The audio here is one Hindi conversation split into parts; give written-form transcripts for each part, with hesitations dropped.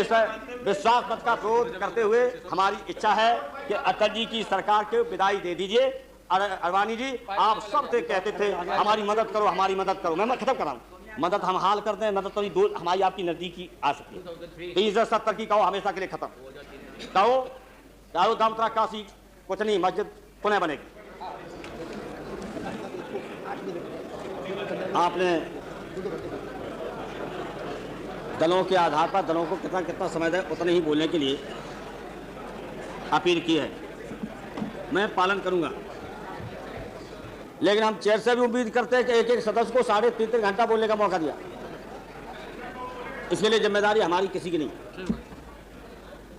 इस विश्वास मत का विरोध करते हुए हमारी इच्छा है कि अटल जी की सरकार को विदाई दे दीजिए। अडवाणी जी, आप सबसे कहते थे हमारी मदद करो, हमारी मदद करो। मैं खत्म कर रहा हूँ। मदद हम हाल करते हैं, मदद तो दो हमारी आपकी नजदीकी आ सकती है। 370 की कहो हमेशा के लिए खत्म कहो। चारों धाम काशी कुछ नहीं, मस्जिद पुनः बनेगी। आपने दलों के आधार पर दलों को कितना कितना समय दें उतने ही बोलने के लिए अपील की है। मैं पालन करूंगा, लेकिन हम चेयर से भी उम्मीद करते हैं कि एक एक सदस्य को 3.5 घंटा बोलने का मौका दिया। इसके लिए जिम्मेदारी हमारी किसी की नहीं,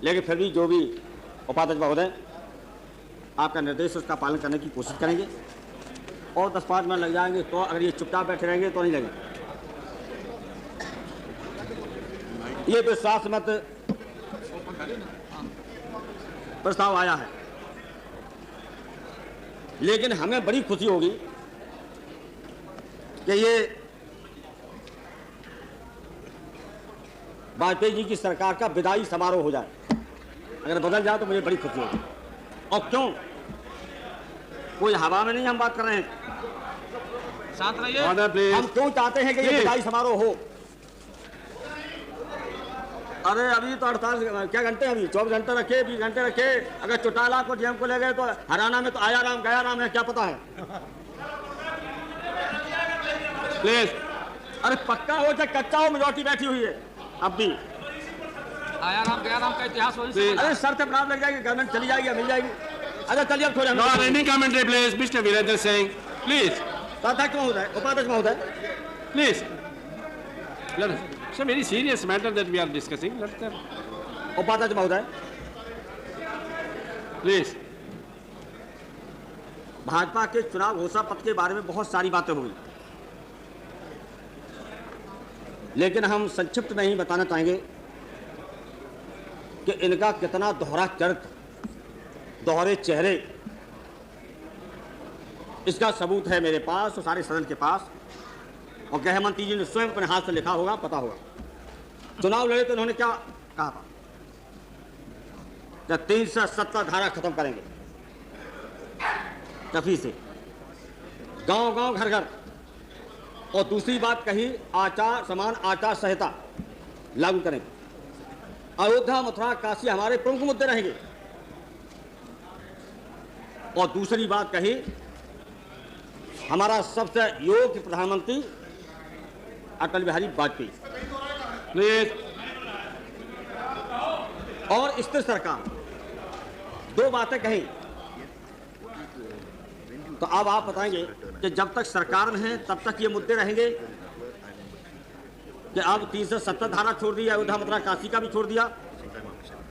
लेकिन फिर भी जो भी उपाध्यक्ष महोदय आपका निर्देश उसका पालन करने की कोशिश करेंगे। और 10-5 मिनट लग जाएंगे तो, अगर ये चुपचाप बैठे रहेंगे तो नहीं लगेंगे। ये विश्वास मत प्रस्ताव आया है, लेकिन हमें बड़ी खुशी होगी कि ये वाजपेयी जी की सरकार का विदाई समारोह हो जाए। अगर बदल जाए तो मुझे बड़ी खुशी होगी। और क्यों, कोई हवा में नहीं हम बात कर रहे हैं। शांत रहिए। हम क्यों चाहते हैं कि ये विदाई समारोह हो। अरे अभी तो 48 क्या घंटे, अभी 24 घंटे रखे, 20 घंटे रखे। अगर चौटाला को डीएम को ले गए तो हरियाणा में तो आया राम गया राम है, क्या पता है। प्लीज, अरे पक्का हो चाहे कच्चा हो, मेजॉरिटी बैठी हुई है अब भी। आया राम गया राम का इतिहास। अरे सर से बनाम लग जाएगी, गवर्नमेंट चली जाएगी, मिल जाएगी। अच्छा चलिए अब थोड़ा please mister Virendra Singh, please. अध्यक्ष महोदय, उपाध्यक्ष महोदय, please. It's a very serious matter that we are discussing. Let them. उपाध्यक्ष महोदय, Please. भाजपा के चुनाव घोषणा पत्र के बारे में बहुत सारी बातें हुई, लेकिन हम संक्षिप्त में ही बताना चाहेंगे कि इनका कितना दोहरा चरित्र, दोहरे चेहरे, इसका सबूत है मेरे पास और सारे सदन के पास। और गृह मंत्री जी ने स्वयं अपने हाथ से लिखा होगा, पता होगा। चुनाव लड़े तो उन्होंने क्या कहा था, जब 370 धारा खत्म करेंगे, तभी से गांव गांव घर घर। और दूसरी बात कही, समान आचार संहिता लागू करेंगे। अयोध्या, मथुरा, काशी हमारे प्रमुख मुद्दे रहेंगे। और दूसरी बात कही, हमारा सबसे योग्य प्रधानमंत्री अटल बिहारी वाजपेयी, और स्थिर सरकार। 2 बातें कही। तो अब आप बताएंगे कि जब तक सरकार में है तब तक ये मुद्दे रहेंगे कि अब 370 धारा छोड़ दी, अयोध्या, मथुरा, काशी का भी छोड़ दिया,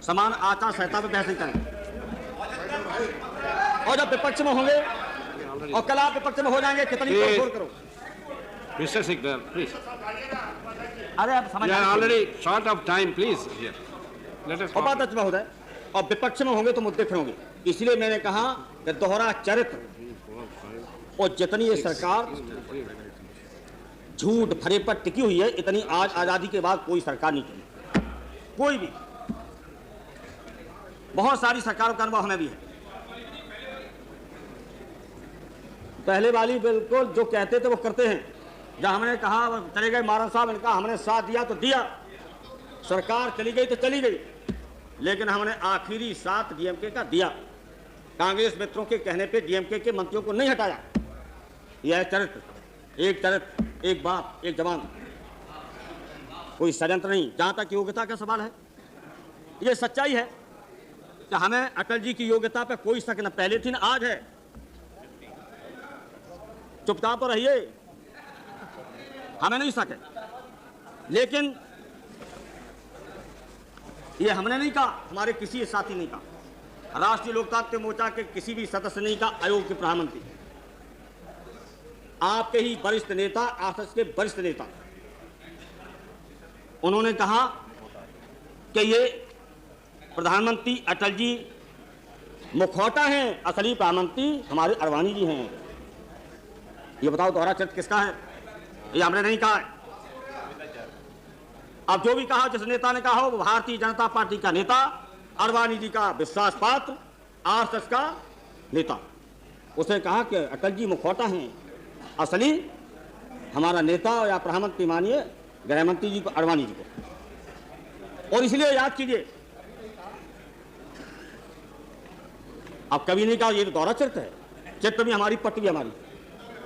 समान आचार संहिता पे बहस नहीं करेंगे। और जब विपक्ष में होंगे और कल आप विपक्ष में हो जाएंगे, कितनी तोड़ करो। Mr. Sikdar, please. अरे अब समझ, We are already short of time, please. Here. Let us. उपाध्यक्ष महोदय, और विपक्ष में होंगे तो मुद्दे फिर होंगे। इसलिए मैंने कहा कि दोहरा चरित्र, और जितनी ये सरकार झूठ फरे पर टिकी हुई है, इतनी आज आजादी के बाद कोई सरकार नहीं चली, कोई भी। बहुत सारी सरकारों का अनुभव हमें भी है। पहले वाली बिल्कुल जो कहते थे वो करते हैं। जब हमने कहा चले गए मारन साहब, इनका हमने साथ दिया तो दिया, सरकार चली गई तो चली गई, लेकिन हमने आखिरी साथ डीएमके का दिया। कांग्रेस मित्रों के कहने पे डीएमके के मंत्रियों को नहीं हटाया। यह चरित्र, एक बाप, एक जवान, कोई षड्यंत्र नहीं। जहां तक योग्यता का सवाल है, यह सच्चाई है कि हमें अटल जी की योग्यता पे कोई शक न पहले थी न आज है। चुपचाप तो रहिए, हमें नहीं शक है, लेकिन ये हमने नहीं कहा, हमारे किसी साथी नहीं कहा, राष्ट्रीय लोकतांत्रिक मोर्चा के किसी भी सदस्य नहीं कहा, अयोग्य प्रधानमंत्री। आपके ही वरिष्ठ नेता, आरएसएस के वरिष्ठ नेता, उन्होंने कहा कि ये प्रधानमंत्री अटल जी मुखौटा हैं, असली प्रधानमंत्री हमारे अडवाणी जी हैं। ये बताओ दोहरा चरित्र किसका है? ये हमने नहीं कहा है। अब जो भी कहा, जिस नेता ने कहा हो, वो भारतीय जनता पार्टी का नेता, अडवाणी जी का विश्वास पात्र, आरएसएस का नेता। उसने कहा कि अटल जी मुखौटा हैं, असली हमारा नेता या प्रधानमंत्री मानिए गृह मंत्री जी को, अडवाणी जी को। और इसलिए याद कीजिए, अब कभी नहीं कहा ये तो दौरा चरित्र है, चित्र भी हमारी, पट्ट भी हमारी,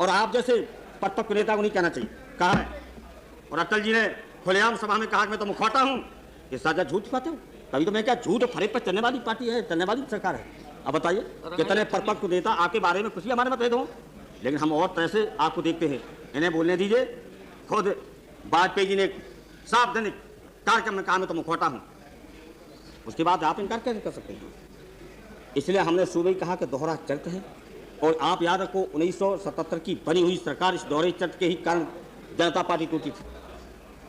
और आप जैसे परिपक्व नेता को नहीं कहना चाहिए, कहा है। और अटल जी ने खुलेआम सभा में कहा कि मैं तो मुखौटा हूं, ये साजा झूठ बातें। तभी तो मैं क्या, झूठ फरे पर चलने वाली पार्टी है, चलने वाली सरकार है। अब बताइए कितने परिपक्व नेता आपके बारे में कुछ भी हमारे मतभेद हों, लेकिन हम और तरह से आपको देखते हैं। इन्हें बोलने दीजिए। खुद वाजपेयी जी ने सार्वजनिक कार्यक्रम में कहा मैं तो मुखौटा हूं, उसके बाद आप इनकार कैसे कर सकते हैं? इसलिए हमने सुबह ही कहा कि दोहरा चरित्र है। और आप याद रखो, 1977 की बनी हुई सरकार इस दोहरे चरित्र के ही कारण जनता पार्टी टूटी थी।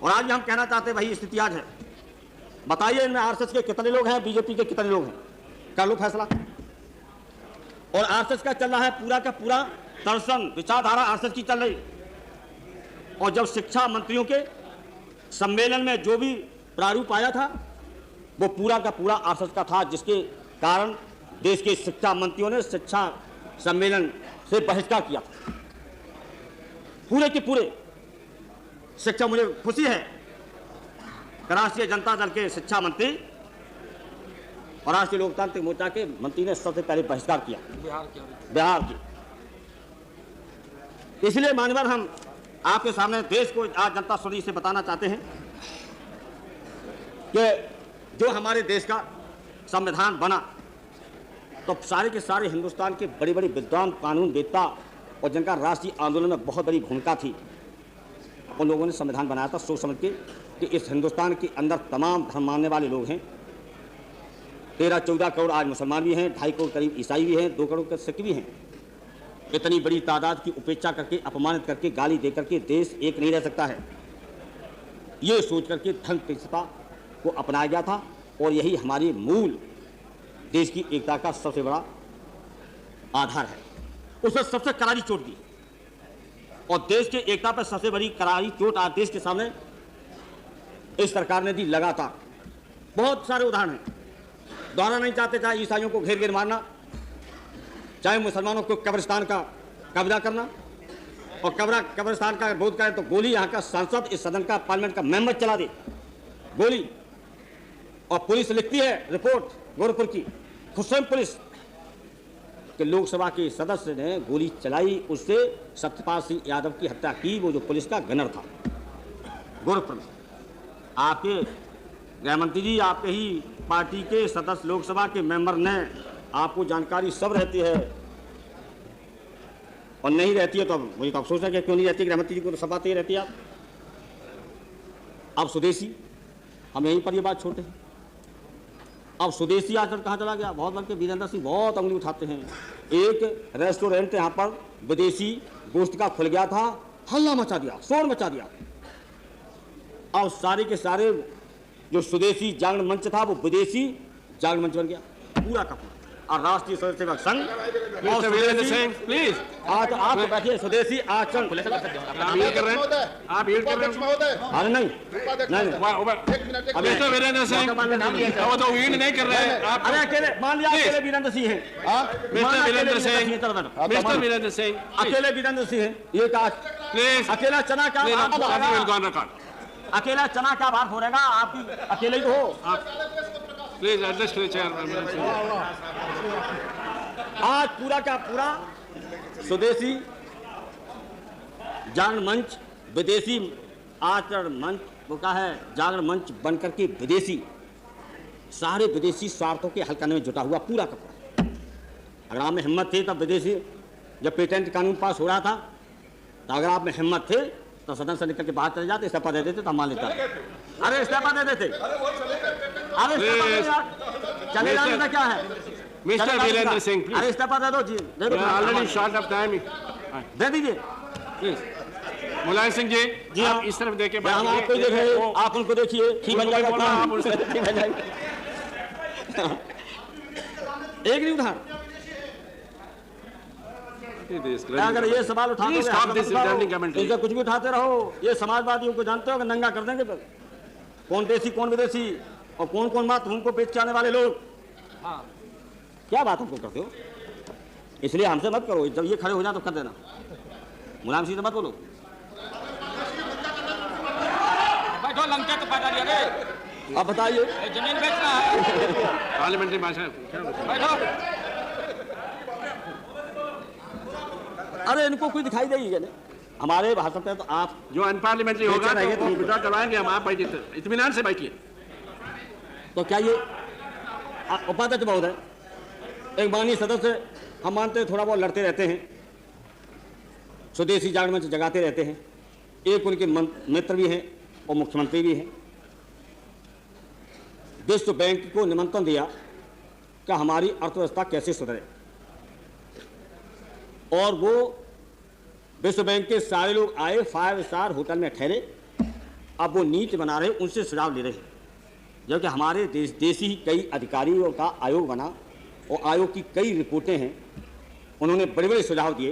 और आज भी हम कहना चाहते हैं वही स्थिति आज है। बताइए इनमें आरएसएस के कितने लोग हैं, बीजेपी के कितने लोग हैं, कर लो फैसला। और आरएसएस का चल रहा है पूरा का पूरा दर्शन, विचारधारा आरएसएस की चल रही। और जब शिक्षा मंत्रियों के सम्मेलन में जो भी प्रारूप आया था वो पूरा का पूरा आरएसएस का था, जिसके कारण देश के शिक्षा मंत्रियों ने शिक्षा सम्मेलन से बहिष्कार किया था पूरे के पूरे। शिक्षा, मुझे खुशी है राष्ट्रीय जनता दल के शिक्षा मंत्री और राष्ट्रीय लोकतांत्रिक मोर्चा के मंत्री ने सबसे पहले बहिष्कार किया बिहार की। इसलिए मानवर हम आपके सामने देश को आज जनता सुनी से बताना चाहते हैं कि जो हमारे देश का संविधान बना तो सारे के सारे हिंदुस्तान के बड़े बड़े विद्वान, कानून वेत्ता और जिनका राष्ट्रीय आंदोलन में बहुत बड़ी भूमिका थी, उन लोगों ने संविधान बनाया था सोच समझ के कि इस हिंदुस्तान के अंदर तमाम धर्म मानने वाले लोग हैं। 13-14 करोड़ आज मुसलमान भी हैं, 2.5 करोड़ करीब ईसाई भी हैं, 2 करोड़ के सिख भी हैं। इतनी बड़ी तादाद की उपेक्षा करके, अपमानित करके, गाली दे करके देश एक नहीं रह सकता है, ये सोच करके धर्म निरपेक्षता को अपनाया गया था। और यही हमारी मूल देश की एकता का सबसे बड़ा आधार है। उसने सबसे करारी चोट दी और देश की एकता पर सबसे बड़ी करारी चोट आज देश के सामने इस सरकार ने दी लगातार। बहुत सारे उदाहरण हैं, दोहरा नहीं चाहते, चाहे ईसाइयों को घेर घेर मारना, चाहे मुसलमानों को कब्रिस्तान का कब्जा करना, और कब्रिस्तान का विरोध करें तो गोली, यहाँ का सांसद, इस सदन का, पार्लियामेंट का मेंबर चला दे गोली। और पुलिस लिखती है रिपोर्ट गोरखपुर की, खुशम पुलिस कि लोकसभा के सदस्य ने गोली चलाई, उससे सत्यपाल सिंह यादव की हत्या की, वो जो पुलिस का गनर था गोरखपुर में। आपके गृह मंत्री जी, आपके ही पार्टी के सदस्य लोकसभा के मेंबर ने, आपको जानकारी सब रहती है, और नहीं रहती है तो अब मुझे तो अफसोस है कि क्यों नहीं रहती। गृह मंत्री जी को तो सब बातें रहती है। अब स्वदेशी, हम यहीं पर ये बात छोड़ते हैं। अब स्वदेशी आचरण कहाँ चला गया? बहुत बल्कि वीरेंद्र सिंह बहुत उंगली उठाते हैं। एक रेस्टोरेंट यहाँ पर विदेशी गोश्त का खुल गया था, हल्ला मचा दिया, शोर मचा दिया। अब सारे के सारे जो स्वदेशी जागरण मंच था वो विदेशी जागरण मंच बन गया पूरा का पूरा। और राष्ट्रीय स्वयंसेवक संघ प्लीज आप बैठिए, स्वदेशी आचरण कर रहे हैं, आप अरे नहीं मिस्टर वीरेंद्र सिंह, वो तो नहीं कर रहे हैं आप। अरे अकेले मान लिया, अकेले वीरेंद्र सिंह हैं, मिस्टर वीरेंद्र सिंह, मिस्टर वीरेंद्र सिंह, अकेले वीरेंद्र सिंह हैं। ये कहा प्लीज, अकेला चना का अकेला चना का भाग हो रहेगा, आपकी अकेले ही तो हो। Please adjust to chair. आज पूरा का पूरा स्वदेशी जागरण मंच, विदेशी आचरण मंच, वो क्या है, जागरण मंच बनकर के विदेशी, सारे विदेशी स्वार्थों के हल करने में जुटा हुआ पूरा का पूरा। अगर आप में हिम्मत थी तब विदेशी, जब पेटेंट कानून पास हो रहा था, तो अगर आप में हिम्मत थे तो सदन से निकल के बाहर चले जाते, इस्तीफा दे देते तो हम मान लेते। अरे इस्तीफा दे देते, अरे चले जाने का क्या है? मिस्टर वीरेंद्र सिंह, अरे इस्तीफा दे दो जी, दे दो, ऑलरेडी शॉर्ट ऑफ टाइम, दे दीजिए प्लीज। मुलायम सिंह जी, जी आप इस तरफ देखिए, हम आपको देख रहे हैं, आप उनको देखिए, ठीक बन जाएगा काम, ठीक बन जाएगा। एक नहीं उधार, अगर ये सवाल उठाते हो कुछ भी उठाते रहो, ये समाजवादियों को जानते हो कि नंगा कर देंगे। कौन देसी कौन विदेशी और कौन कौन मातहूम को बेच के आने वाले लोग। हाँ क्या बात हमको करते हो? इसलिए हमसे मत करो, जब ये खड़े हो जाए तो कर देना, मुलायम सिंह से मत बोलो। बैठो, लंके तो फायदा नहीं है। अब बताइए, ये जमीन बेचना है। पार्लियामेंट्री भाषा बैठो। अरे इनको कोई दिखाई देगी क्या? नहीं, हमारे भाषण पे तो आप जो अनपार्लियामेंट्री होगा रहेंगे तो विड्रॉ करवाएंगे हम। आप बैठिए, इत्मीनान से बैठिए। तो क्या ये उपाध्यक्ष महोदय एक माननीय सदस्य, हम मानते हैं थोड़ा बहुत लड़ते रहते हैं, स्वदेशी जागरण मंच जगाते रहते हैं, एक उनके मित्र भी हैं और मुख्यमंत्री भी हैं। विश्व बैंक को निमंत्रण दिया कि हमारी अर्थव्यवस्था कैसे सुधरे, और वो विश्व बैंक के सारे लोग आए, 5 स्टार होटल में ठहरे। अब वो नीति बना रहे, उनसे सुझाव ले रहे हैं, जबकि हमारे देशी ही कई अधिकारियों का आयोग बना और आयोग की कई रिपोर्टें हैं। उन्होंने बड़े बड़े सुझाव दिए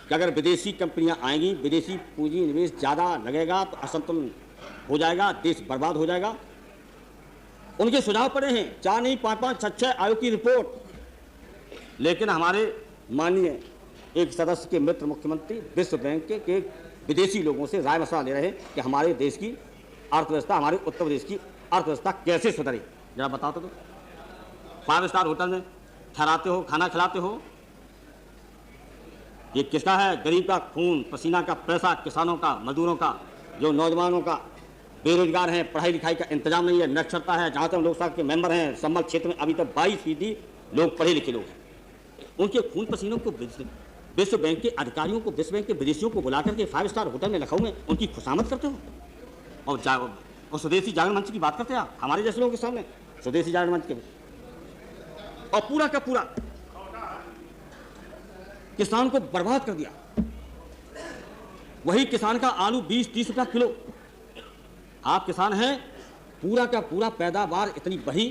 कि अगर विदेशी कंपनियां आएंगी, विदेशी पूंजी निवेश ज़्यादा लगेगा तो असंतुलन हो जाएगा, देश बर्बाद हो जाएगा। उनके सुझाव पड़े हैं, 4 नहीं 5-5 6 आयोग की रिपोर्ट। लेकिन हमारे माननीय एक सदस्य के मित्र मुख्यमंत्री विश्व बैंक के विदेशी लोगों से राय मशवरा ले रहे हैं कि हमारे देश की अर्थव्यवस्था, हमारे उत्तर प्रदेश की अर्थव्यवस्था कैसे सुधरे। जरा बताओ तो 5 स्टार होटल में ठहराते हो, खाना खिलाते हो, ये किसका है? गरीब का खून पसीना का पैसा, किसानों का, मजदूरों का, जो नौजवानों का बेरोजगार हैं, पढ़ाई लिखाई का इंतजाम नहीं है, निरक्षरता है। जहाँ तक हम लोकसभा के मेंबर हैं, संबल क्षेत्र में अभी तक 22% लोग पढ़े लिखे लोग हैं। उनके खून पसीनों को विश्व बैंक के अधिकारियों को, विश्व बैंक के विदेशियों को बुला करके 5 स्टार होटल में लखनऊ में उनकी खुशामद करते हो और स्वदेशी जागरण मंच की बात करते हैं आप हमारे जैसे लोगों के सामने, स्वदेशी जागरण मंच के, और पूरा का पूरा किसान को बर्बाद कर दिया। वही किसान का आलू 20-30 रुपया किलो। आप किसान हैं, पूरा का पूरा पैदावार इतनी बढ़ी,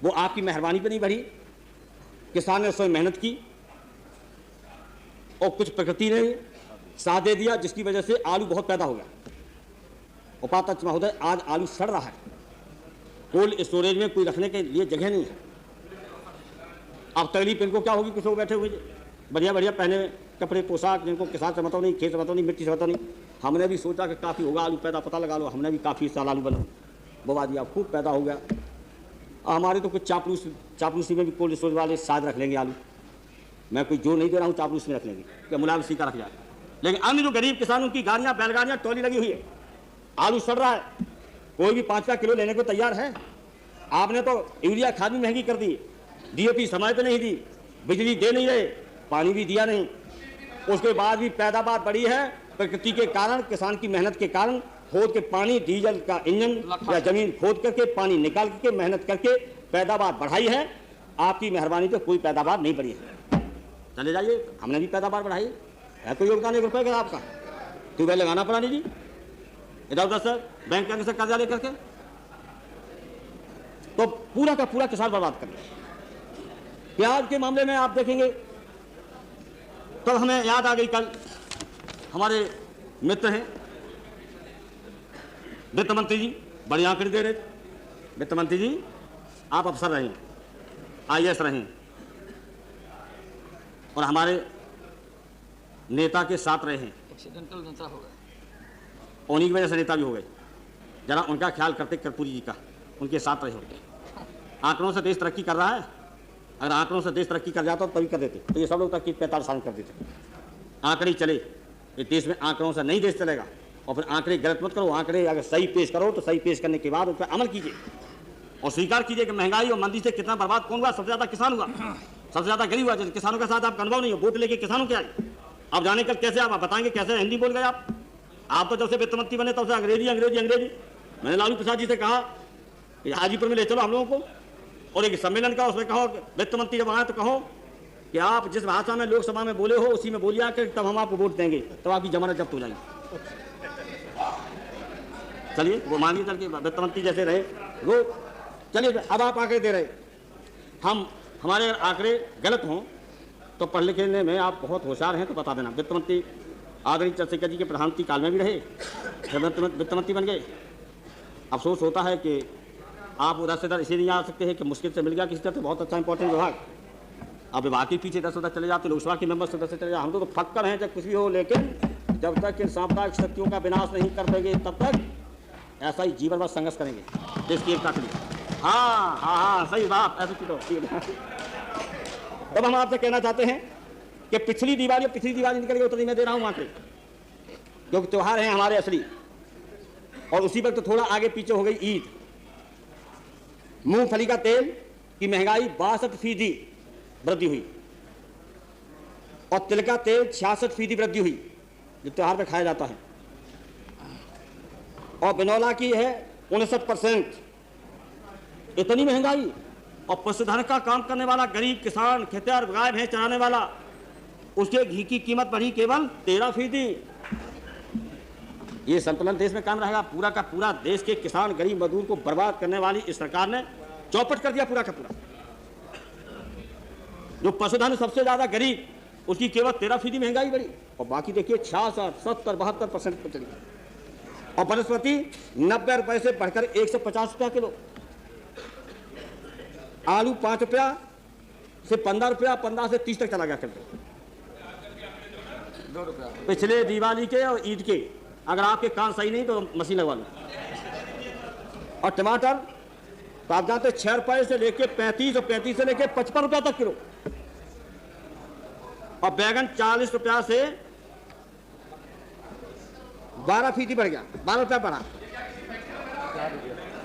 वो आपकी मेहरबानी पे नहीं बढ़ी। किसान ने स्वयं मेहनत की और कुछ प्रकृति ने साथ दे दिया, जिसकी वजह से आलू बहुत पैदा हो गया। उपाध्यक्ष महोदय, आज आलू सड़ रहा है, कोल्ड स्टोरेज में कोई रखने के लिए जगह नहीं है। अब तकलीफ इनको क्या होगी? कुछ लोग बैठे हुए बढ़िया बढ़िया पहने कपड़े पोशाक, जिनको किसान से मतलब नहीं, खेत से मतलब नहीं, मिट्टी से मतलब नहीं। हमने भी सोचा कि काफ़ी होगा आलू पैदा, पता लगा लो, हमने भी काफ़ी साल आलू बना बवा दिया, खूब पैदा हो गया। हमारे तो कुछ चापलूसी में भी कोल्ड स्टोरेज वाले शायद रख लेंगे आलू। मैं कोई जोर नहीं दे रहा हूँ, चापलूस में रख लेंगे क्या मुलायम सिंह का रख जाए। लेकिन अन्य जो गरीब किसानों की गाड़ियाँ, बैलगाड़ियाँ, ट्रॉली लगी हुई है, आलू सड़ रहा है, कोई भी 5 किलो लेने को तैयार है। आपने तो यूरिया खाद भी महंगी कर दी, DAP समय पर नहीं दी, बिजली दे नहीं रहे, पानी भी दिया नहीं, उसके बाद भी पैदावार बढ़ी है प्रकृति के कारण, किसान की मेहनत के कारण। खोद के पानी, डीजल का इंजन या जमीन खोद करके पानी निकाल करके मेहनत करके पैदावार बढ़ाई है। आपकी मेहरबानी पे कोई पैदावार नहीं बढ़ी है। चले जाइए, हमने भी पैदावार बढ़ाई है, कोई योगदान 1 रुपये का आपका ट्यूबवेल लगाना पड़ा नहीं जी, इधर उधर से बैंक से कर्जा लेकर के, तो पूरा का पूरा किसान बर्बाद कर दिया। प्याज के मामले में आप देखेंगे तो हमें याद आ गई, कल हमारे मित्र हैं वित्त मंत्री जी, बड़ी आंकड़े दे रहे थे। वित्त मंत्री जी, आप अफसर रहे, IAS रहे और हमारे नेता के साथ रहे हैं, एक्सीडेंटल नेता हो गए, उन्हीं की वजह से नेता भी हो गए। जरा उनका ख्याल करते कर्पूरी जी का, उनके साथ रहे होते। आंकड़ों से देश तरक्की कर रहा है, अगर आंकड़ों से देश तरक्की कर जाता तो तभी कर देते, तो ये सब लोग तरक्की 45 साल कर देते। आंकड़े चले, ये देश में आंकड़ों से नहीं देश चलेगा। और फिर आंकड़े गलत मत करो, आंकड़े अगर सही पेश करो तो सही पेश करने के बाद उस पर अमल कीजिए और स्वीकार कीजिए कि महंगाई और मंदी से कितना बर्बाद कौन हुआ? सबसे ज़्यादा किसान हुआ, सबसे ज़्यादा गरीब हुआ। जैसे किसानों के साथ आपका अनुभव नहीं हो, वोट लेके किसानों के आए, आप जाने कल कैसे आप बताएंगे, कैसे हिंदी बोल गए आप तो जब से वित्त मंत्री बने तब से अंग्रेजी। मैंने लालू प्रसाद जी से कहा कि हाजीपुर में ले चलो हम लोगों को, और एक सम्मेलन का, उसमें कहो वित्त मंत्री जब आए तो कहो कि आप जिस भाषा में लोकसभा में बोले हो उसी में बोलिए कि तब हम आपको वोट देंगे, तब आपकी जमानत जब्त हो जाएगी। चलिए, वो मांगिए चल के वित्त मंत्री जैसे रहे वो। चलिए, अब आप आंकड़े दे रहे, हमारे आंकड़े गलत हों तो पढ़ लिखने में आप बहुत होशियार हैं तो बता देना। वित्त मंत्री आदरणीय चंद्रशेखर जी के प्रधानमंत्री काल में भी रहे, जब वित्त मंत्री बन गए अफसोस होता है कि आप उधर से इधर इसलिए नहीं आ सकते हैं कि मुश्किल से मिल गया किसी तरह से बहुत अच्छा इंपॉर्टेंट विभाग। अब विभाग के पीछे इधर से उधर चले जाते, लोकसभा के मेंबर से उधर से चले जाते। हम तो फक्कर हैं जब कुछ भी हो, लेकिन जब तक इन सांप्रदायिक शक्तियों का विनाश नहीं कर देंगे तब तक ऐसा ही जीवन भर संघर्ष करेंगे देश की एकता के लिए। हाँ हाँ हाँ, सही बात, ऐसे तो तब हम आपसे कहना चाहते हैं कि पिछली दिवाली निकल गई, उतनी मैं दे रहा हूँ वहाँ पे, क्योंकि त्यौहार हैं हमारे असली। और उसी वक्त तो थोड़ा आगे पीछे हो गई ईद। मूंगफली का तेल की महंगाई 62% वृद्धि हुई और तिल का तेल 66% वृद्धि हुई जो त्योहार पे खाया जाता है। और बिनौला की है 59%। इतनी महंगाई। और पशुधन का काम करने वाला गरीब किसान, खेतिहर, गाय भैंस चराने वाला, उसके घी की कीमत बढ़ी केवल 13%। ये संतुलन देश में काम रहेगा? पूरा का पूरा देश के किसान, गरीब मजदूर को बर्बाद करने वाली इस सरकार ने चौपट कर दिया पूरा का पूरा। जो पशुधन सबसे ज्यादा गरीब, उसकी केवल 13% महंगाई बढ़ी और बाकी देखिए 66, 70, 72% पर चली। और वनस्पति 90 रुपए से बढ़कर 150 रुपया किलो। आलू 5 रुपया से 15 रुपया, 15 से 30 तक चला गया किलो। 2 रुपया। पिछले दिवाली के और ईद के, अगर आपके कान सही नहीं तो मशीन लगवा लो। और टमाटर तो आप जानते 6 रुपए से लेके 35 और 35 से लेके 55 रुपया तक किलो। और बैगन 40 रुपया से 12% बढ़ गया, 12 रुपया बढ़ा।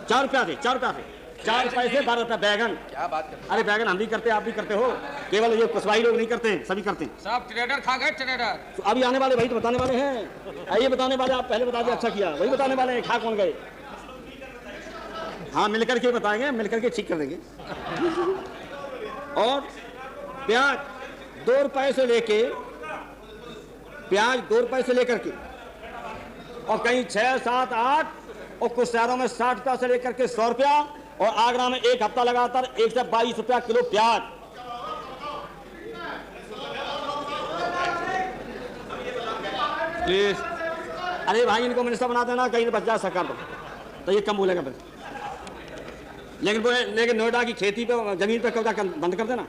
4 रुपया से 4 रुपए से 12 रुपया बैगन। क्या बात करते अरे बैगन हम भी करते हैं, आप भी करते हो, केवल ये कुशवाही लोग नहीं करते हैं, सभी करते हैं। सब ट्रेडर खा गए, ट्रेडर। तो अभी आने वाले भाई तो बताने वाले हैं, आइए बताने वाले। आप पहले बता दिया, अच्छा किया, वही बताने वाले हैं खा कौन गए। हाँ, मिलकर के बताएंगे, मिलकर के ठीक कर देंगे। और प्याज 2 रुपए से लेके, प्याज 2 रुपए से लेकर के, और कहीं 6, 7, 8 और कुछ शहरों में 60 रुपया से लेकर के 100 रुपया। और आगरा में एक हफ्ता लगातार 122 रुपया किलो प्याज। Please. अरे भाई, इनको मिनिस्टर बना देना, कहीं बच जाए सरकार तो ये कम बोलेगा फिर। लेकिन नोएडा की खेती पे, जमीन पे कब्जा बंद कर देना।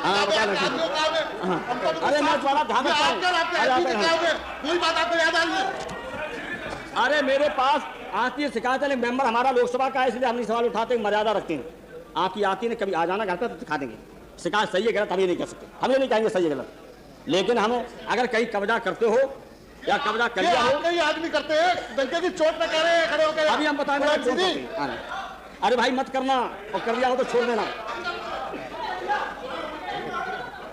हाँ, बता रहे। अरे मैं थोड़ा ध्यान रखता हूँ। अरे मेरे पास आती है शिकायत, मेंबर हमारा लोकसभा का है, इसलिए हम नहीं सवाल उठाते, मर्यादा रखते हैं। आपकी आती है, कभी आ जाना घर पर तो दिखा देंगे। शिकायत सही है गलत हम ये नहीं कह सकते, हम ये नहीं कहेंगे सही है गलत। लेकिन हम अगर कहीं कब्जा करते हो या कब्जा कर लिया हो, आदमी करते हैं, डंके की चोट पे खड़े होकर अभी हम बताएंगे। अरे भाई मत करना, और कर लिया हो तो छोड़ देना।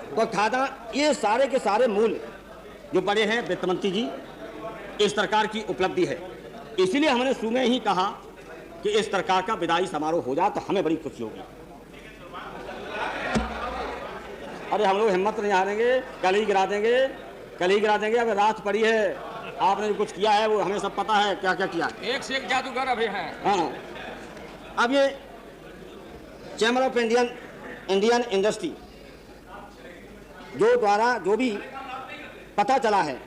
तो खादा, ये सारे के सारे मूल जो बड़े हैं वित्त मंत्री जी, इस सरकार की उपलब्धि है। इसीलिए हमने शुरू में ही कहा कि इस सरकार का विदाई समारोह हो जाए तो हमें बड़ी खुशी होगी। अरे हम लोग हिम्मत नहीं हारेंगे, कल ही गिरा देंगे, कल ही गिरा देंगे। अब रात पड़ी है, आपने जो कुछ किया है वो हमें सब पता है, क्या क्या किया। एक से एक जादूगर अभी हैं। हाँ, अब ये चैम्बर ऑफ इंडियन इंडस्ट्री जो द्वारा जो भी पता चला है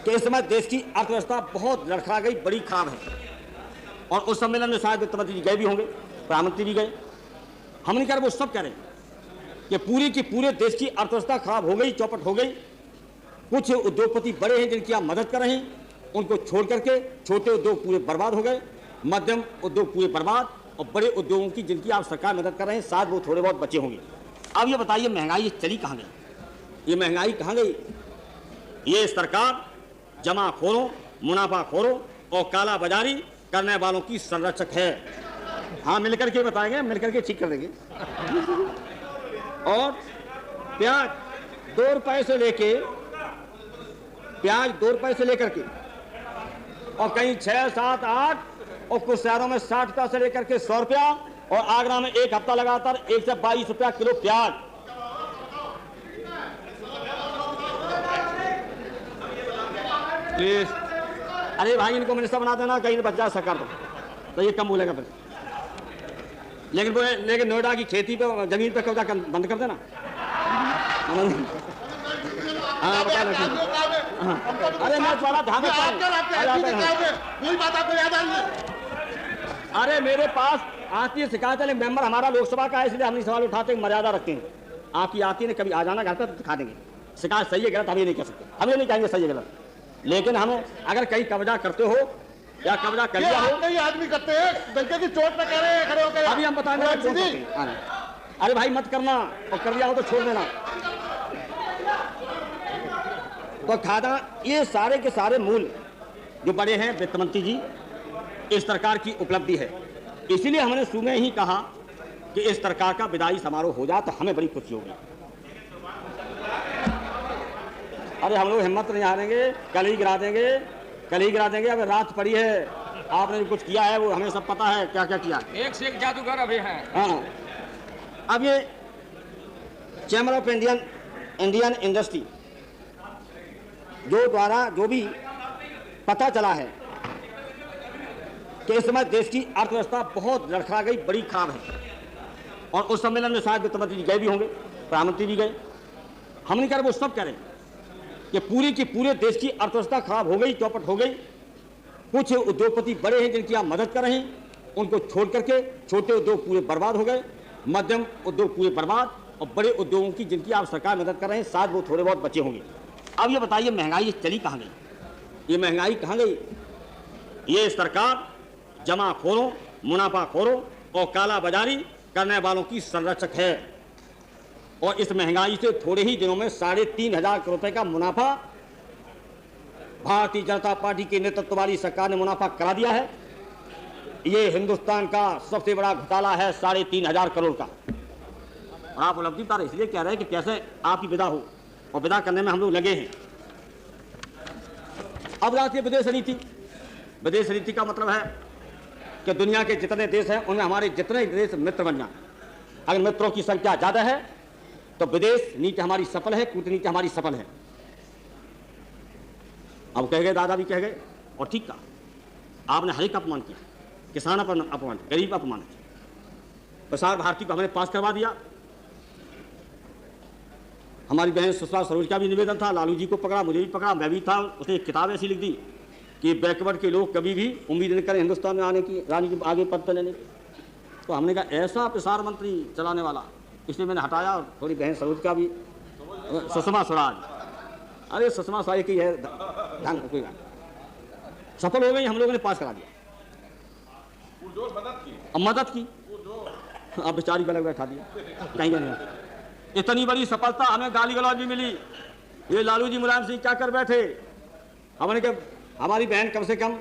कि इस समय देश की अर्थव्यवस्था बहुत लड़खड़ा गई, बड़ी खराब है। और उस सम्मेलन में शायद वित्त मंत्री जी गए भी होंगे, प्रधानमंत्री भी गए। हम नहीं कह रहे, वो सब कह रहे हैं कि पूरे देश की अर्थव्यवस्था खराब हो गई, चौपट हो गई। कुछ उद्योगपति बड़े हैं जिनकी आप मदद कर रहे हैं, उनको छोड़ करके छोटे उद्योग पूरे बर्बाद हो गए, मध्यम उद्योग पूरे बर्बाद, और बड़े उद्योगों की जिनकी आप सरकार मदद कर रहे हैं, शायद वो थोड़े बहुत बचे होंगे। अब ये बताइए, महंगाई चली कहाँ गई? ये महंगाई कहाँ गई? ये सरकार जमाखोरों, मुनाफाखोरों और काला बाजारी करने वालों की संरक्षक है। हाँ, मिलकर के बताएंगे, मिलकर के ठीक कर देंगे। और प्याज 2 रुपए से लेके, प्याज 2 रुपए से लेकर के, और कहीं 6, 7, 8 और कुछ शहरों में 60 रुपया से लेकर के 100 रुपया। और आगरा में एक हफ्ता लगातार 122 रुपया किलो प्याज। Please. अरे भाई, इनको मिनिस्टर बना देना, कहीं बच जाए सरकार तो ये कम बोलेगा फिर। लेकिन नोएडा की खेती पे, जमीन पे कब्जा बंद कर देना। हाँ, बता रहे। अरे मैं थोड़ा ध्यान रखता हूं। कोई बात आपको याद आ रही है? अरे मेरे पास आती है शिकायत है, मेंबर हमारा लोकसभा का है, इसलिए हम सवाल उठाते हैं, मर्यादा रखते हैं। आपकी आती है, कभी आ जाना घर पर तो दिखा देंगे। शिकायत सही है गलत हम ये नहीं कह सकते, हम ये नहीं कहेंगे सही है गलत, लेकिन हमें अगर कहीं कब्जा करते हो या कब्जा कर लिया हो, नहीं आदमी करते हैं, डंके की चोट पे कह रहे हैं, खड़े होकर अभी हम बताएंगे। अरे भाई मत करना, और कर लिया हो तो छोड़ देना। तो खादा ये सारे के सारे मूल जो बड़े हैं वित्त मंत्री जी, इस सरकार की उपलब्धि है। इसीलिए हमने शुरू में ही कहा कि इस सरकार का विदाई समारोह हो जाए तो हमें बड़ी खुशी होगी। अरे हम लोग हिम्मत नहीं हारेंगे, कल ही गिरा देंगे, कल ही गिरा देंगे। अगर रात पड़ी है, आपने जो कुछ किया है वो हमें सब पता है, क्या क्या किया। एक से एक जादूगर अभी हैं। हाँ, अब ये चैम्बर ऑफ इंडियन इंडस्ट्री जो द्वारा जो भी पता चला है कि इस समय देश की अर्थव्यवस्था बहुत लड़खड़ा गई, बड़ी खराब है। और उस सम्मेलन में शायद वित्त मंत्री जी गए भी होंगे, प्रधानमंत्री भी गए। हम नहीं कह रहे, वो सब कह रहे हैं कि पूरी की पूरे देश की अर्थव्यवस्था खराब हो गई, चौपट हो गई। कुछ उद्योगपति बड़े हैं जिनकी आप मदद कर रहे हैं, उनको छोड़ करके छोटे उद्योग पूरे बर्बाद हो गए, मध्यम उद्योग पूरे बर्बाद, और बड़े उद्योगों की जिनकी आप सरकार मदद कर रहे हैं शायद वो थोड़े बहुत बचे होंगे। अब ये बताइए महंगाई चली कहाँ गई? ये महंगाई कहाँ गई? ये सरकार जमाखोरों, मुनाफाखोरों और काला बाजारी करने वालों की संरक्षक है। और इस महंगाई से थोड़े ही दिनों में 3,500 करोड़ रुपए का मुनाफा भारतीय जनता पार्टी के नेतृत्व वाली सरकार ने मुनाफा करा दिया है। ये हिंदुस्तान का सबसे बड़ा घोटाला है 3,500 करोड़ का। और आप उपलब्धि पर इसलिए कह रहे हैं कि कैसे आपकी विदा हो, और विदा करने में हम लोग लगे हैं। अब आती है विदेश नीति। विदेश नीति का मतलब है कि दुनिया के जितने देश हैं उनमें हमारे जितने देश मित्र बन जाए। अगर मित्रों की संख्या ज़्यादा है तो विदेश नीति हमारी सफल है, कूटनीति हमारी सफल है। अब कह गए, दादा भी कह गए, और ठीक कहा। आपने हर एक अपमान किया, किसान अपमान, गरीब अपमान, प्रसार भारती को हमने पास करवा दिया। हमारी बहन सुषमा स्वराज का भी निवेदन था, लालू जी को पकड़ा, मुझे भी पकड़ा, मैं भी था। उसने एक किताब ऐसी लिख दी कि बैकवर्ड के लोग कभी भी उम्मीद नहीं करें हिंदुस्तान में आने की, रानी की आगे पद पर लेने की। तो हमने कहा ऐसा प्रसार मंत्री चलाने वाला, इसलिए मैंने हटाया। और थोड़ी बहन सरोज का भी, सुषमा स्वराज, अरे सुषमा स्वराज की है ढंग, कोई बात, सफल हो गई, हम लोगों ने पास करा दिया। मदद की, अब बेचारी गलत बैठा दिया कहीं नहीं। इतनी बड़ी सफलता हमें गाली गलौज भी मिली। ये लालू जी मुलायम सिंह क्या कर बैठे? हमने कहा हमारी बहन कम से कम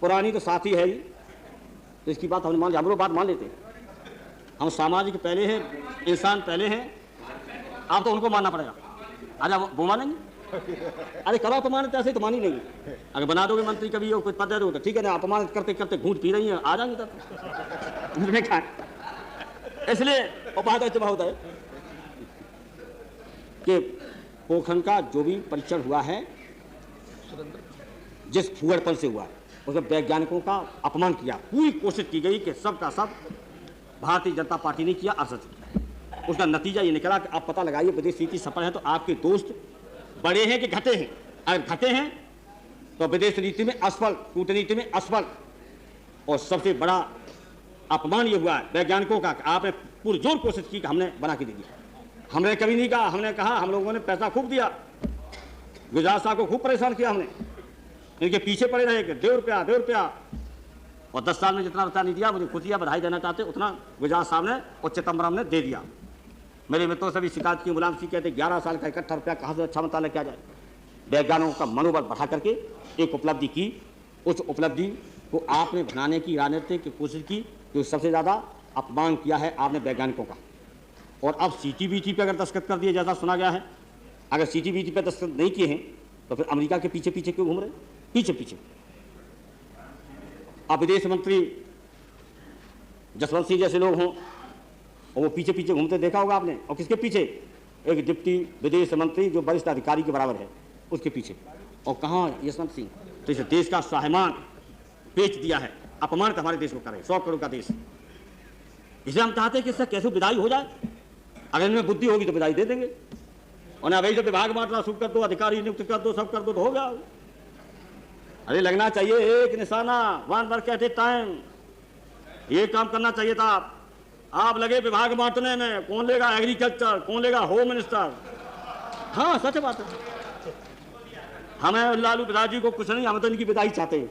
पुरानी तो साथी है ही, तो इसकी बात हमने मान लिया, हम लोग बात मान लेते हैं। हम सामाजिक पहले हैं, इंसान पहले हैं, आप तो उनको मानना पड़ेगा। अरे वो मानेंगे? अरे करो तो मानते, ऐसे तो मान ही नहीं। अगर बना दोगे मंत्री कभी और कुछ पद दे दो तो ठीक है ना, अपमान करते करते घूंट पी रही है, आ जाएंगे तब। इसलिए बात ऐसा होता है कि पोखरण का जो भी परीक्षण हुआ है, जिस फुगड़पन से हुआ है, उसमें वैज्ञानिकों का अपमान किया। पूरी कोशिश की गई कि सब का सब भारतीय जनता पार्टी ने किया, अर्थशास्त्र। उसका नतीजा ये निकला कि आप पता लगाइए विदेश नीति सफल है तो आपके दोस्त बड़े हैं कि घटे हैं। अगर घटे हैं तो विदेश नीति में असफल, कूटनीति में असफल। और सबसे बड़ा अपमान ये हुआ है वैज्ञानिकों का कि आपने पुरजोर कोशिश की कि हमने बना के दे दिया। हमने कभी नहीं कहा, हमने कहा हम लोगों ने पैसा खूब दिया, गुजरात साहब को खूब परेशान किया हमने, इनके पीछे पड़े रहे कि 2 रुपया 2 रुपया, और 10 साल में जितना रुपया नहीं दिया, मुझे खुशियाँ बधाई देना चाहते उतना गुजरात साहब ने और चिदम्बरम ने दे दिया। मेरे मित्रों से भी शिकायत की, मुलायम सिंह कहते 11 साल का इकट्ठा रुपया कहाँ से अच्छा मता लेके आ जाए। वैज्ञानिकों का मनोबल बढ़ा करके एक उपलब्धि की, उस उपलब्धि को आपने बनाने की राजनीति की कोशिश की, जो सबसे ज़्यादा अपमान किया है आपने वैज्ञानिकों का। और अब CTBT पे अगर दस्तखत कर दिए जैसा सुना गया है, अगर CTBT पे दस्तखत नहीं किए हैं तो फिर अमेरिका के पीछे पीछे क्यों घूम रहे? पीछे पीछे। अब विदेश मंत्री जसवंत सिंह जैसे लोग हों और वो पीछे पीछे घूमते देखा होगा आपने। और किसके पीछे? एक डिप्टी विदेश मंत्री जो वरिष्ठ अधिकारी के बराबर है, उसके पीछे। और कहाँ यशवंत सिंह? तो इस देश का स्वाभिमान बेच दिया है, अपमान हमारे देश को करे, 100 करोड़ का देश। इसलिए हम चाहते हैं कि इससे कैसे विदाई हो जाए। अगर इनमें बुद्धि होगी तो विदाई दे देंगे, उन्हें अवैध विभाग बांटना शुरू कर दो, अधिकारी नियुक्त कर दो, सब कर दो तो हो गया। अरे लगना चाहिए एक निशाना, one work at A time. ये काम करना चाहिए था। आप लगे विभाग बांटने में, कौन लेगा एग्रीकल्चर, कौन लेगा होम मिनिस्टर। हाँ सच बात है। हमें लालू प्रसाद जी को कुछ नहीं, हम तो इनकी विदाई चाहते हैं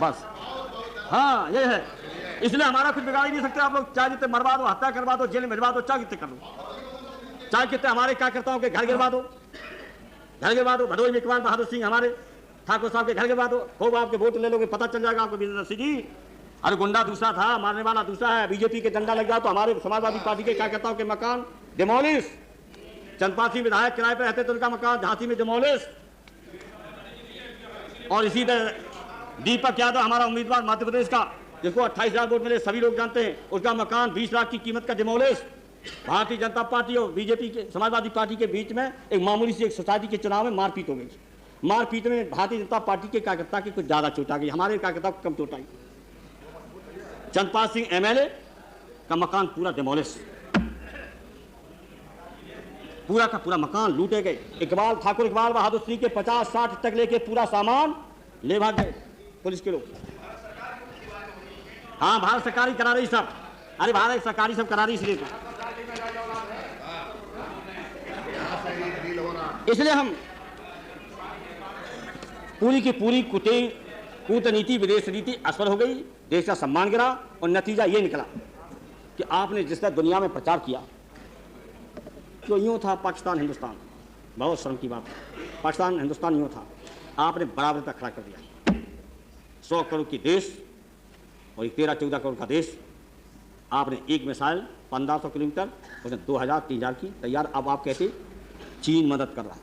बस। हाँ ये है, इसलिए हमारा कुछ बिगाड़ ही नहीं सकते आप लोग। चाहे जितने मरवा दो, हत्या करवा दो, जेल में भिजवा दो, चाहे कितने कर दो, चाहे कितने हमारे कार्यकर्ताओं के घर गिरवा दो, घर गिरवा दो। भदोई में इकबाल बहादुर सिंह हमारे ठाकुर साहब के घर गिरवा दो, खूब आपके वोट ले लोगे, पता चल जाएगा आपको वीरेंद्र सिंह जी। अरे गुंडा दूसरा था, मारने वाला दूसरा है। बीजेपी के डंडा लग जाए तो हमारे समाजवादी पार्टी के कार्यकर्ताओं के मकान डिमोलिश। चंदपाल सिंह विधायक किराए पर रहते तो उनका मकान झांसी में डिमोलिश। और इसी तरह दीपक यादव हमारा उम्मीदवार मध्य प्रदेश का, जिसको 28,000 वोट मिले, सभी लोग जानते हैं, उसका मकान 20 लाख की कीमत का डिमोलिश। भारतीय जनता पार्टी और बीजेपी के समाजवादी पार्टी के बीच में एक मामूली सी एक सोसाइटी के चुनाव में मारपीट हो गई। मारपीट में भारतीय जनता पार्टी के कार्यकर्ता की कुछ ज्यादा चोट आ गई, हमारे कार्यकर्ता को कम चोट आई। चंदपाल सिंह एमएलए का मकान पूरा डिमोलिश, पूरा का पूरा मकान लूटे गए। इकबाल ठाकुर इकबाल बहादुर सिंह के 50-60 तक लेके पूरा सामान ले भाग गए पुलिस के लोग। हाँ भारत सरकारी करा रही सब। अरे भारत सरकारी सब करा रही इसलिए हम पूरी की पूरी कूटनीति विदेश नीति असफल हो गई, देश का सम्मान गिरा। और नतीजा ये निकला कि आपने जिस तरह दुनिया में प्रचार किया तो यूँ था पाकिस्तान हिंदुस्तान, बहुत शर्म की बात है। पाकिस्तान हिंदुस्तान यूँ था, आपने बराबर तक खड़ा कर दिया। 100 करोड़ की देश और 13-14 करोड़ का देश, आपने एक मिसाइल 1500 किलोमीटर, उसने 2000-3000 की तैयार। अब आप कहते चीन मदद कर रहा है,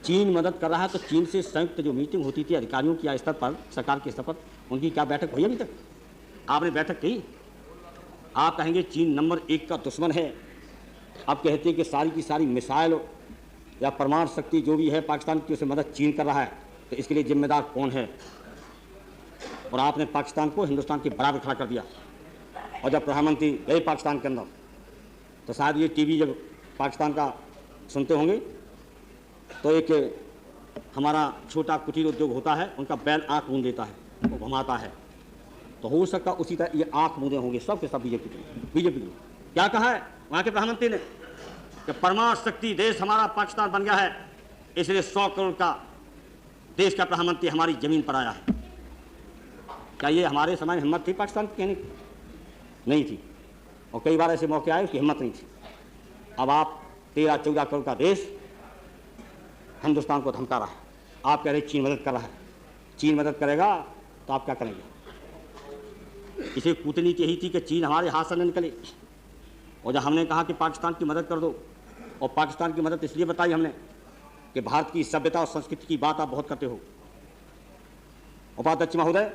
चीन मदद कर रहा है। तो चीन से संयुक्त जो मीटिंग होती थी अधिकारियों की स्तर पर, सरकार के स्तर पर, उनकी क्या बैठक हुई अभी तक? आपने बैठक की? आप कहेंगे चीन नंबर 1 का दुश्मन है। आप कहते हैं कि सारी की सारी मिसाइल या परमाणु शक्ति जो भी है पाकिस्तान की, उसे मदद चीन कर रहा है, तो इसके लिए जिम्मेदार कौन है? और आपने पाकिस्तान को हिंदुस्तान के बराबर खड़ा कर दिया। और जब प्रधानमंत्री गए पाकिस्तान के अंदर, तो शायद ये टीवी जब पाकिस्तान का सुनते होंगे, तो एक हमारा छोटा कुटीर उद्योग होता है, उनका बैल आँख मूंद देता है, वो घुमाता है। तो हो सकता उसी तरह ये आँख मूंदे होंगे सब के सब बीजेपी के। क्या कहा है वहाँ के प्रधानमंत्री ने कि परमाणु शक्ति देश हमारा पाकिस्तान बन गया है, इसलिए 100 करोड़ का देश का प्रधानमंत्री हमारी जमीन पर आया है। क्या ये हमारे समय में हिम्मत थी पाकिस्तान की कहने की? नहीं थी। और कई बार ऐसे मौके आए उसकी हिम्मत नहीं थी। अब आप 13-14 करोड़ का देश हिंदुस्तान को धमका रहा है, आप कह रहे चीन मदद कर रहा है। चीन मदद करेगा तो आप क्या करेंगे? इसे कूटनीति यही थी कि चीन हमारे हाथ से न निकले। और जब हमने कहा कि पाकिस्तान की मदद कर दो, और पाकिस्तान की मदद इसलिए बताई हमने कि भारत की सभ्यता और संस्कृति की बात आप बहुत करते हो। उपाध्यक्ष महोदय,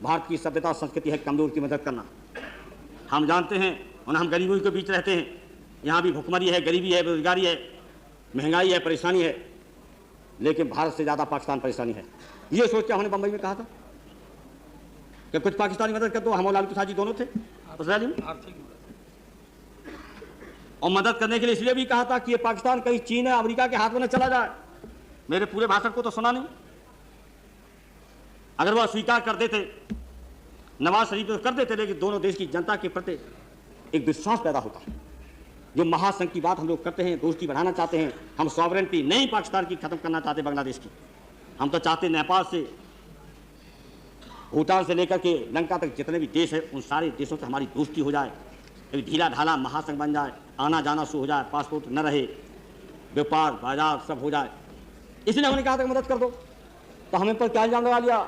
भारत की सभ्यता और संस्कृति है कमजोर की मदद करना। हम जानते हैं और हम गरीबों के बीच रहते हैं। यहाँ भी भुखमरी है, गरीबी है, बेरोजगारी है, महंगाई है, परेशानी है, लेकिन भारत से ज़्यादा पाकिस्तान परेशानी है। ये सोच के हमने बम्बई में कहा था कि कुछ पाकिस्तानी मदद कर दो। हम और लालू प्रसाद जी दोनों थे उस रैली में, और मदद करने के लिए इसलिए भी कहा था कि ये पाकिस्तान कहीं चीन या अमेरिका के हाथ में न चला जाए। मेरे पूरे भाषण को तो सुना नहीं। अगर वह स्वीकार कर देते, नवाज शरीफ तो कर देते, लेकिन दोनों देश की जनता के प्रति एक विश्वास पैदा होता है। जो महासंघ की बात हम लोग करते हैं, दोस्ती बढ़ाना चाहते हैं, हम सॉवरेनिटी नहीं पाकिस्तान की खत्म करना चाहते, बांग्लादेश की। हम तो चाहते नेपाल से, भूटान से लेकर के लंका तक जितने भी देश हैं, उन सारे देशों से हमारी दोस्ती हो जाए, एक ढीला ढाला महासंघ बन जाए, आना जाना शुरू हो जाए, पासपोर्ट न रहे, व्यापार बाजार सब हो जाए। इसलिए हमने कहा था मदद कर दो। तो हमें पर क्या इल्जाम लगा लिया?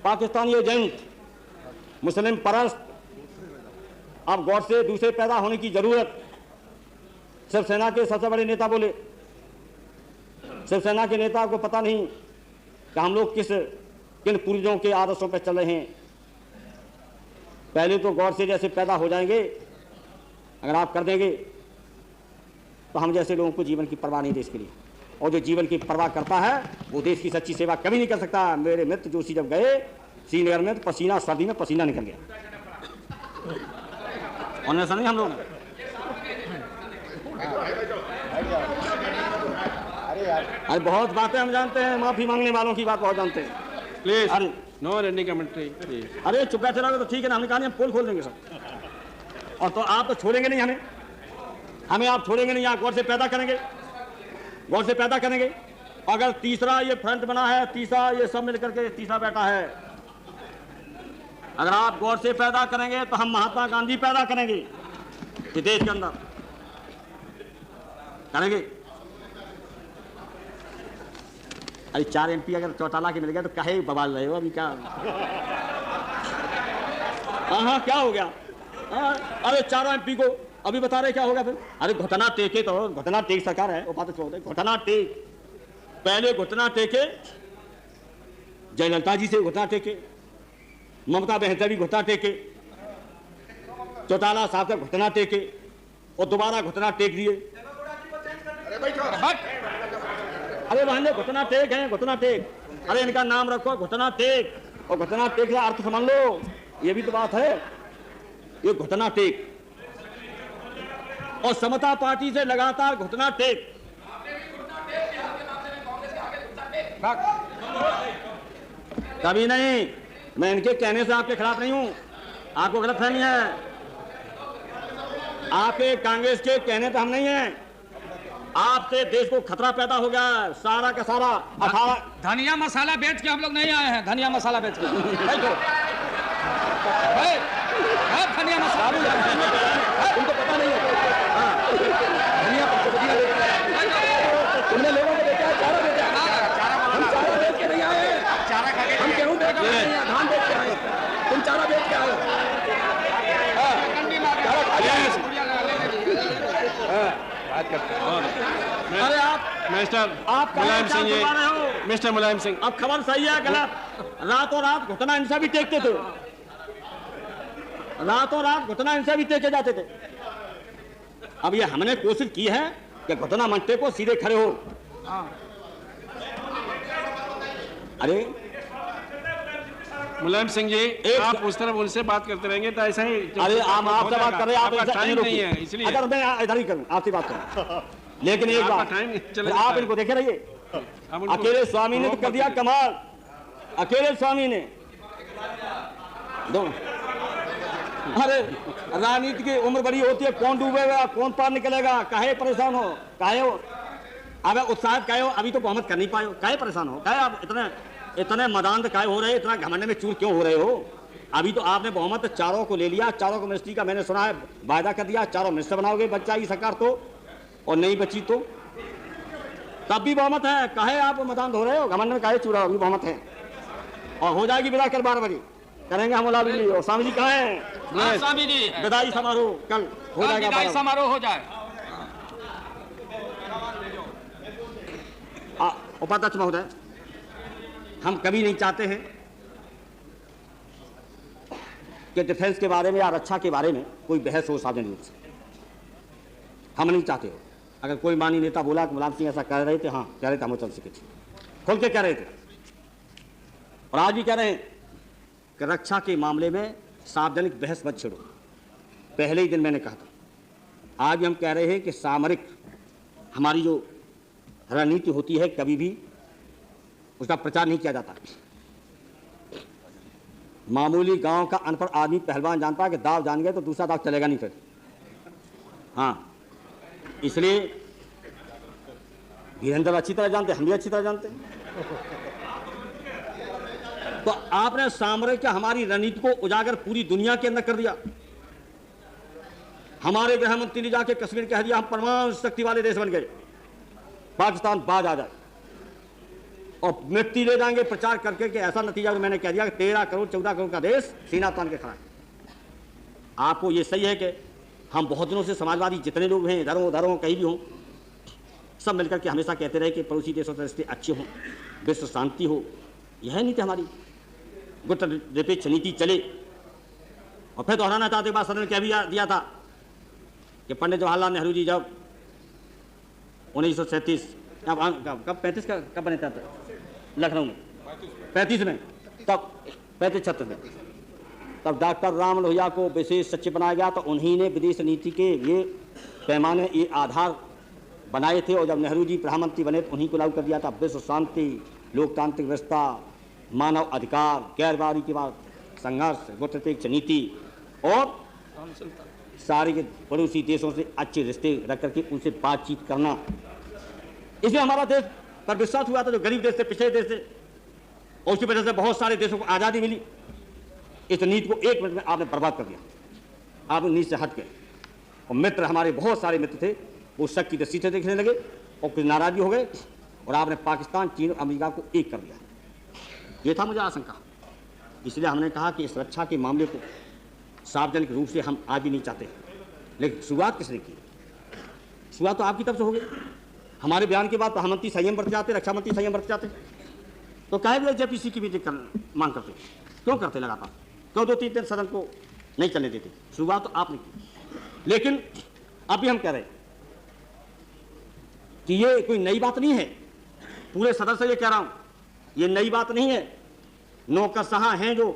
पाकिस्तानी एजेंट, मुस्लिम परस्त। अब गौर से दूसरे पैदा होने की जरूरत। शिवसेना के सबसे बड़े नेता बोले, शिवसेना के नेता को पता नहीं कि हम लोग किन पूर्वजों के आदर्शों पर चल रहे हैं। पहले तो गौर से जैसे पैदा हो जाएंगे, अगर आप कर देंगे तो हम जैसे लोगों को जीवन की परवाह नहीं देश के लिए। और जो जीवन की परवाह करता है वो देश की सच्ची सेवा कभी नहीं कर सकता। मेरे मित्र जोशी जब गए श्रीनगर में, तो पसीना, सर्दी में पसीना निकल गया। और ऐसा नहीं हम लोग अरे बहुत बातें हम जानते हैं, माफी मांगने वालों की बात बहुत जानते हैं। Please, अरे no any commentary, please. अरे चुप बैठे रहोगे तो ठीक है ना, हमने कहा नहीं हम पोल खोल देंगे सब। और तो आप तो छोड़ेंगे नहीं हमें आप छोड़ेंगे नहीं, यहाँ गौर से पैदा करेंगे, गौर से पैदा करेंगे। अगर तीसरा ये फ्रंट बना है, तीसरा ये सब मिलकर के तीसरा बैठा है, अगर आप गौर से पैदा करेंगे तो हम महात्मा गांधी पैदा करेंगे विदेश के अंदर करेंगे। अरे 4 MP अगर चौटाला के मिल गया तो काहे बवाल रहे हो अभी क्या? हाँ क्या हो गया? अरे 4 MP को अभी बता रहे क्या होगा फिर? अरे घुटना टेके तो घुटना टेक सरकार है, वो बात छोड़ दे। घुटना टेक, पहले घुटना टेके जयललिता जी से घुटना टेके, ममता बहन से भी घुटना टेके, चौटाला साहब से घुटना टेके और दोबारा घुटना टेक दिए। अरे बहन घुटना टेक है, घुटना टेक। अरे इनका नाम रखो घुटना टेक, और घुटना टेक का अर्थ समझ लो, ये भी तो बात है, ये घुटना टेक। और समता पार्टी से लगातार घुटना टेक। कभी नहीं, मैं इनके कहने से आपके खिलाफ नहीं हूं, आपको गलतफहमी है। आपके कांग्रेस के कहने पे हम नहीं हैं। आपसे देश को खतरा पैदा हो गया है, सारा का सारा 18 धनिया मसाला बेच के हम लोग नहीं आए हैं, धनिया मसाला बेच के। धनिया मसाला उनको पता नहीं है। धनिया तुमने लोगों को बेचा, चारा बेचा। हम चारा बेच के नहीं आए, हम गेहूं बेच के नहीं आए, धान बेच के आए। तुम चारा बेच के आए। अरे आप मुलायम सिंह जी, मिस्टर मुलायम सिंह, अब खबर सही है गलत? रातों रात घुटना इनसे भी टेकते थे, रातों रात घुटना इनसे भी टेके जाते थे। अब ये हमने कोशिश की है कि घुटना मंटे को सीधे खड़े हो। अरे मुलायम सिंह जी, आप उस तरफ उनसे बात करते रहेंगे तो ऐसा ही। अरे आप आपसे बात कर रहे हैं, आप टाइम नहीं है इसलिए। अगर मैं इधर ही करूं आपसे बात करूं, लेकिन एक बात आप इनको देखे रहिए। अकेले स्वामी ने तो कर दिया कमाल, अकेले स्वामी ने दो। अरे राजनीति की उम्र बड़ी होती है, कौन डूबेगा कौन पार निकलेगा, काहे परेशान हो, काहे हो अब उत्साहित काहे हो, अभी तो बहुमत कर नहीं पाए हो, काहे परेशान हो, काहे आप इतने मदान काहे हो रहे, इतना घमंड में चूर क्यों हो रहे हो? अभी तो आपने बहुमत चारों को ले लिया, चारों को मिनिस्ट्री का मैंने सुना है वायदा कर दिया, चारों मिनिस्टर बनाओगे, बच जाएगी सरकार तो, और नहीं बची तो तब भी बहुमत है, काहे आप मदान हो रहे हो, घमंड में काहे चूरा, अभी बहुमत है और हो जाएगी विदा कल 12 बजे करेंगे हम मुलाजिम। और स्वामी जी कहाँ हैं? स्वामी जी विदाई समारोह कल हो जाएगा, विदाई समारोह हो जाए। उपाध्यक्ष महोदय, हम कभी नहीं चाहते हैं कि डिफेंस के बारे में या रक्षा के बारे में कोई बहस हो सार्वजनिक रूप से, हम नहीं चाहते हो। अगर कोई माननीय नेता बोला कि मुलायम सिंह ऐसा कह रहे थे, हाँ कह रहे थे, हम चल सके थे, खोल के कह रहे थे, और आज भी कह रहे हैं कि रक्षा के मामले में सार्वजनिक बहस मत छेड़ो। पहले ही दिन मैंने कहा था, आज भी हम कह रहे हैं कि सामरिक हमारी जो रणनीति होती है कभी भी उसका प्रचार नहीं किया जाता। मामूली गांव का अनपढ़ आदमी पहलवान जानता है कि दाव जान गए तो दूसरा दाव चलेगा नहीं फिर। हाँ, इसलिए वीरेंद्र अच्छी तरह जानते, हम भी अच्छी तरह जानते। तो आपने सामरिक हमारी रणनीति को उजागर पूरी दुनिया के अंदर कर दिया। हमारे गृह मंत्री ने जाके कश्मीर कह दिया हम परमाणु शक्ति वाले देश बन गए, पाकिस्तान बाज आ जाए और मिट्टी ले जाएंगे प्रचार करके कि ऐसा नतीजा जो मैंने कह दिया कि 13 करोड़ 14 करोड़ का देश सीना तान के खड़ा है। आपको ये सही है कि हम बहुत दिनों से समाजवादी जितने लोग हैं इधर हो कहीं भी हों, सब मिलकर के हमेशा कहते रहे कि पड़ोसी देशों से रिश्ते अच्छे हों, विश्व शांति हो, यह नीति हमारी गुट निरपेक्ष नीति चले। और फिर दोहराना चाहते बात सदन ने कह भी दिया था कि पंडित जवाहरलाल नेहरू जी जब 1937 कब 35 का कब बने थे लखनऊ में 35 में, तब 35-36 में, तब डॉक्टर राम लोहिया को विशेष सचिव बनाया गया। तो उन्हीं ने विदेश नीति के ये पैमाने, ये आधार बनाए थे, और जब नेहरू जी प्रधानमंत्री बने तो उन्हीं को लागू कर दिया था। विश्व शांति, लोकतांत्रिक व्यवस्था, मानव अधिकार, गैरबारी के बाद संघर्ष, गुटनिरपेक्ष नीति और सारे के पड़ोसी देशों से अच्छे रिश्ते रख करके उनसे बातचीत करना। इसमें हमारा देश पर विश्वास हुआ था, जो गरीब देश थे, पिछड़े देश थे, और उसकी वजह से बहुत सारे देशों को आज़ादी मिली। इस नीति को 1 मिनट में आपने बर्बाद कर दिया। आप नीति से हट गए, और मित्र, हमारे बहुत सारे मित्र थे, वो शक की दृष्टि से देखने लगे और कुछ नाराजगी हो गए, और आपने पाकिस्तान, चीन और अमेरिका को एक कर दिया। ये था मुझे आशंका, इसलिए हमने कहा कि इस रक्षा के मामले को सार्वजनिक रूप से हम आज भी नहीं चाहते। लेकिन शुरुआत किसने की? शुरुआत तो आपकी तरफ से हो गई। हमारे बयान के बाद प्रधानमंत्री संयम बरत जाते, रक्षा मंत्री संयम बरत जाते, तो काहे भी जेपीसी की मीटिंग मांग करते? क्यों करते लगातार? क्यों 2-3 दिन सदन को नहीं चलने देते? शुरुआत तो आपने की। लेकिन अभी हम कह रहे हैं कि ये कोई नई बात नहीं है, पूरे सदन से ये कह रहा हूं, ये नई बात नहीं है। नौकरशाह हैं जो,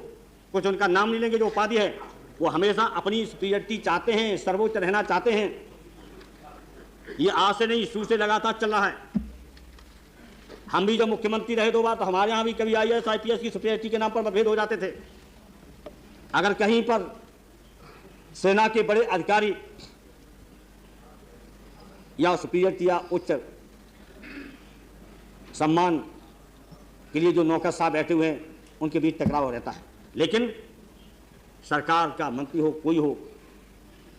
कुछ उनका नाम नहीं लेंगे, जो उपाधि है, वो हमेशा अपनी सुपीरियरिटी चाहते हैं, सर्वोच्च रहना चाहते हैं। ये आज से नहीं, शुरू से लगातार चल रहा है। हम भी जब मुख्यमंत्री रहे 2 बार, तो हमारे यहाँ भी कभी IAS IPS की सुपीरियरिटी के नाम पर मतभेद हो जाते थे। अगर कहीं पर सेना के बड़े अधिकारी या सुपीरियरिटी या उच्च सम्मान के लिए जो नौकरशाह बैठे हुए हैं, उनके बीच टकराव रहता है। लेकिन सरकार का मंत्री हो, कोई हो,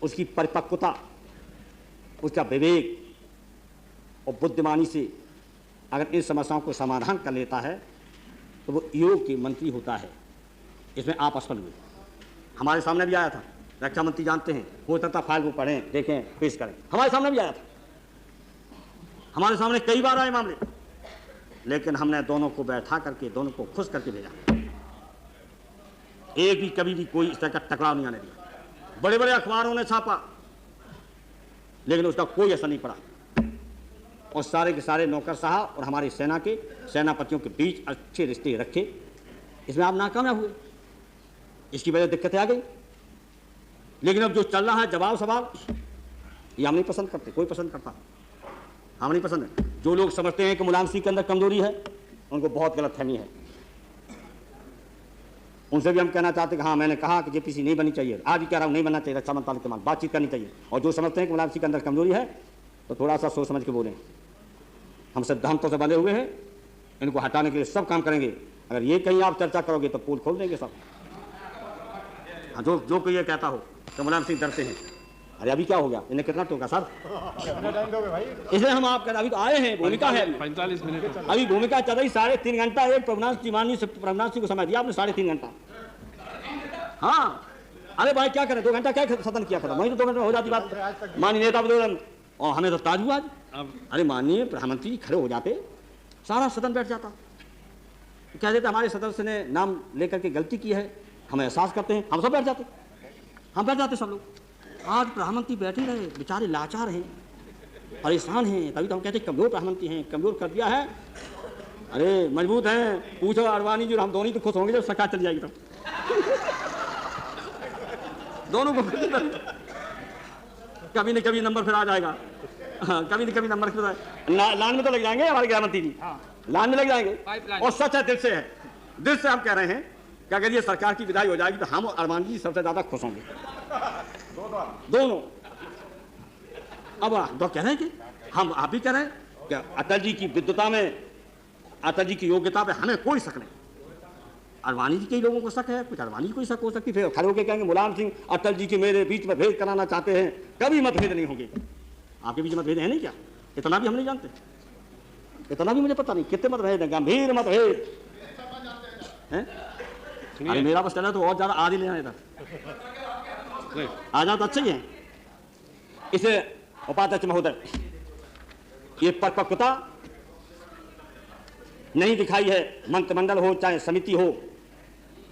उसकी परिपक्वता, उसका विवेक और बुद्धिमानी से अगर इन समस्याओं को समाधान कर लेता है तो वो योग के मंत्री होता है। इसमें आप असफल हुए। हमारे सामने भी आया था, रक्षा मंत्री जानते हैं, हो सकता फाइल को पढ़ें, देखें, पेश करें। हमारे सामने भी आया था, हमारे सामने कई बार आए मामले, लेकिन हमने दोनों को बैठा करके, दोनों को खुश करके भेजा। एक भी कभी भी कोई इस तरह का टकराव नहीं आने दिया। बड़े बड़े अखबारों ने छापा, लेकिन उसका कोई असर नहीं पड़ा, और सारे के सारे नौकरशाह और हमारी सेना के सेनापतियों के बीच अच्छे रिश्ते रखे। इसमें आप नाकामयाब हुए, इसकी वजह दिक्कतें आ गई। लेकिन अब जो चल रहा है जवाब सवाल, ये हम नहीं पसंद करते, कोई पसंद करता, हम नहीं पसंद है। जो लोग समझते हैं कि मुलायम सिंह के अंदर कमजोरी है, उनको बहुत गलतफहमी है। उनसे भी हम कहना चाहते हैं कि हाँ, मैंने कहा कि जेपीसी नहीं बननी चाहिए, आज भी कह रहा हूँ नहीं बनना चाहिए, रक्षा मंत्रालय के मान बातचीत करनी चाहिए। और जो समझते हैं कि मुलायम सिंह के अंदर कमजोरी है, तो थोड़ा सा सोच समझ के बोलें। हम सिद्धांतों से बंधे हुए हैं, इनको हटाने के लिए सब काम करेंगे। अगर ये कहीं आप चर्चा करोगे तो पोल खोल देंगे सब। हाँ, जो कोई ये कहता हो तो मुलायम सिंह डरते हैं, अरे अभी क्या हो गया, इन्हें कितना टोका सर? इसलिए हम आप अभी तो आए हैं, भूमिका है, 45 मिनट अभी भूमिका चल रही। 3.5 घंटा एक प्रभुनाथ सिंह को समय दिया आपने, 3.5 घंटा। हाँ, अरे भाई क्या करें, 2 घंटा क्या सदन किया खत्म, वही तो 2 घंटे में हो जाती बात। माननीय नेता बदौलन, और हमें तो ताज हुआ आज। अरे माननीय प्रधानमंत्री जी खड़े हो जाते, सारा सदन बैठ जाता, कह देते हमारे सदस्य ने नाम लेकर के गलती की है, हमें एहसास करते हैं, हम सब बैठ जाते, हम बैठ जाते सब लोग। आज प्रधानमंत्री बैठे रहे, बेचारे लाचार हैं, परेशान हैं, तभी तो हम कहते कमजोर प्रधानमंत्री हैं, कमजोर कर दिया है। अरे मजबूत हैं, पूछो अडवाणी जी, हम दोनों तो खुश होंगे जब सरकार चल जाएगी तब। दोनों को कभी न कभी नंबर फिर आ जाएगा। हाँ, कभी न कभी नंबर फिर लाइन में तो लग जाएंगे हमारे गृहमंत्री जी, लाइन में लग जाएंगे। और सच है, दिल से है, दिल से हम कह रहे हैं कि अगर ये सरकार की विदाई हो जाएगी तो हम और अरमान जी सबसे ज्यादा खुश होंगे, दोनों। अब तो कह रहे हैं कि हम, आप भी कह रहे हैं कि अटल जी की विद्वता में, अटल जी की योग्यता पे हमें कोई शक नहीं। अडवाणी जी के लोगों को शक है, कुछ अडवाणी जी को शक हो सकती, फिर खड़े होकर कहेंगे मुलायम सिंह अटल जी के मेरे बीच में भेद कराना चाहते हैं। कभी मतभेद नहीं होंगे, आपके बीच मतभेद है नहीं क्या? इतना भी हम नहीं जानते, इतना भी मुझे पता नहीं कितने मतभेद हैं, गंभीर मतभेद हैं। अरे मेरा बस चला तो और ज्यादा आदि ले आए इधर आ जाओ तो अच्छे ही है। इसे उपाध्यक्ष महोदय, ये परिपक्वता नहीं दिखाई है। मंत्रिमंडल हो, चाहे समिति हो,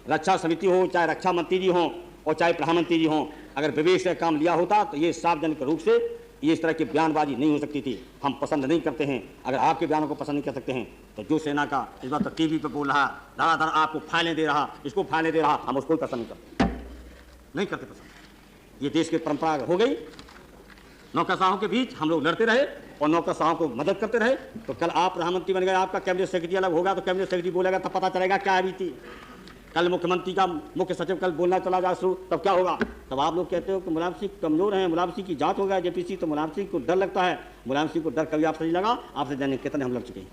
रक्षा समिति हो, चाहे रक्षा मंत्री जी हो और चाहे प्रधानमंत्री जी हो, अगर विवेक से काम लिया होता तो ये सार्वजनिक रूप से ये इस तरह की बयानबाजी नहीं हो सकती थी। हम पसंद नहीं करते हैं, अगर आपके बयानों को पसंद नहीं कर सकते हैं तो जो सेना का इस बार तो टीवी पे बोल रहा, धड़ाधड़ आपको फाइलें दे रहा, इसको फाइलें दे रहा, हम उसको पसंद नहीं करते पसंद। ये देश की परंपरा हो गई नौकरशाहों के बीच हम लोग लड़ते रहे और नौकरशाहों को मदद करते रहे। तो कल आप प्रधानमंत्री बन गए, आपका कैबिनेट सेक्रेटरी अलग होगा तो कैबिनेट सेक्रेटरी बोलेगा, तब पता चलेगा क्या है बीती। कल मुख्यमंत्री का मुख्य सचिव कल बोलना चला जा शुरू, तब क्या होगा? तब आप लोग कहते हो कि मुलायम सिंह कमजोर हैं, मुलायम सिंह की जांच हो गया जेपीसी, तो मुलायम सिंह को डर लगता है। मुलायम सिंह को डर कभी आपसे नहीं लगा, आपसे जाने कितने हम लड़ चुके हैं।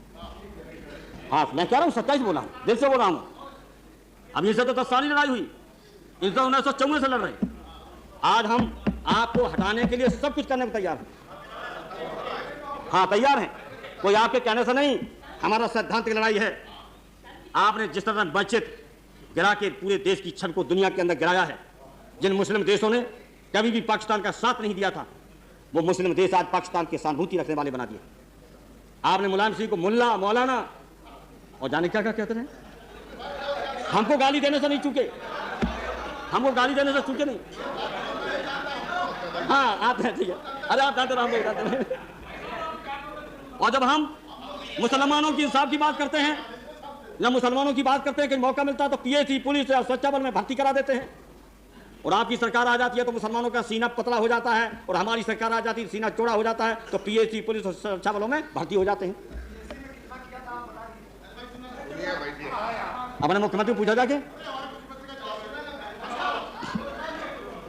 हाँ, मैं कह रहा हूँ, सच्चाई से बोला हूँ, दिल से बोल रहा हूँ। अब इनसे तो 10 साल लड़ाई हुई, इनसे 1994 से लड़ रहे। आज हम आपको हटाने के लिए सब कुछ करने को तैयार हैं। हाँ, तैयार हैं, कोई आपके कहने से नहीं, हमारा सैद्धांतिक लड़ाई है। आपने जिस तरह बचत गिरा के पूरे देश की छवि को दुनिया के अंदर गिराया है, जिन मुस्लिम देशों ने कभी भी पाकिस्तान का साथ नहीं दिया था, वो मुस्लिम देश आज पाकिस्तान की सहानुभूति रखने वाले बना दिए। आपने मुलायम सिंह को मुल्ला, मौलाना और जाने क्या क्या कहते हैं। हमको गाली देने से नहीं चूके, हमको गाली देने से चूके नहीं। हाँ, आप ठीक है, अरे आप जानते रहो। और जब हम मुसलमानों की इंसाफ की बात करते हैं, जब मुसलमानों की बात करते हैं कि मौका मिलता है तो पीएसी, पुलिस या सुरक्षा बल में भर्ती करा देते हैं, और आपकी सरकार आ जाती है तो मुसलमानों का सीना पतला हो जाता है, और हमारी सरकार आ जाती है सीना चौड़ा हो जाता है, तो पीएसी, पुलिस और सुरक्षा बलों में भर्ती हो जाते हैं। अपने मुख्यमंत्री पूछा जाके,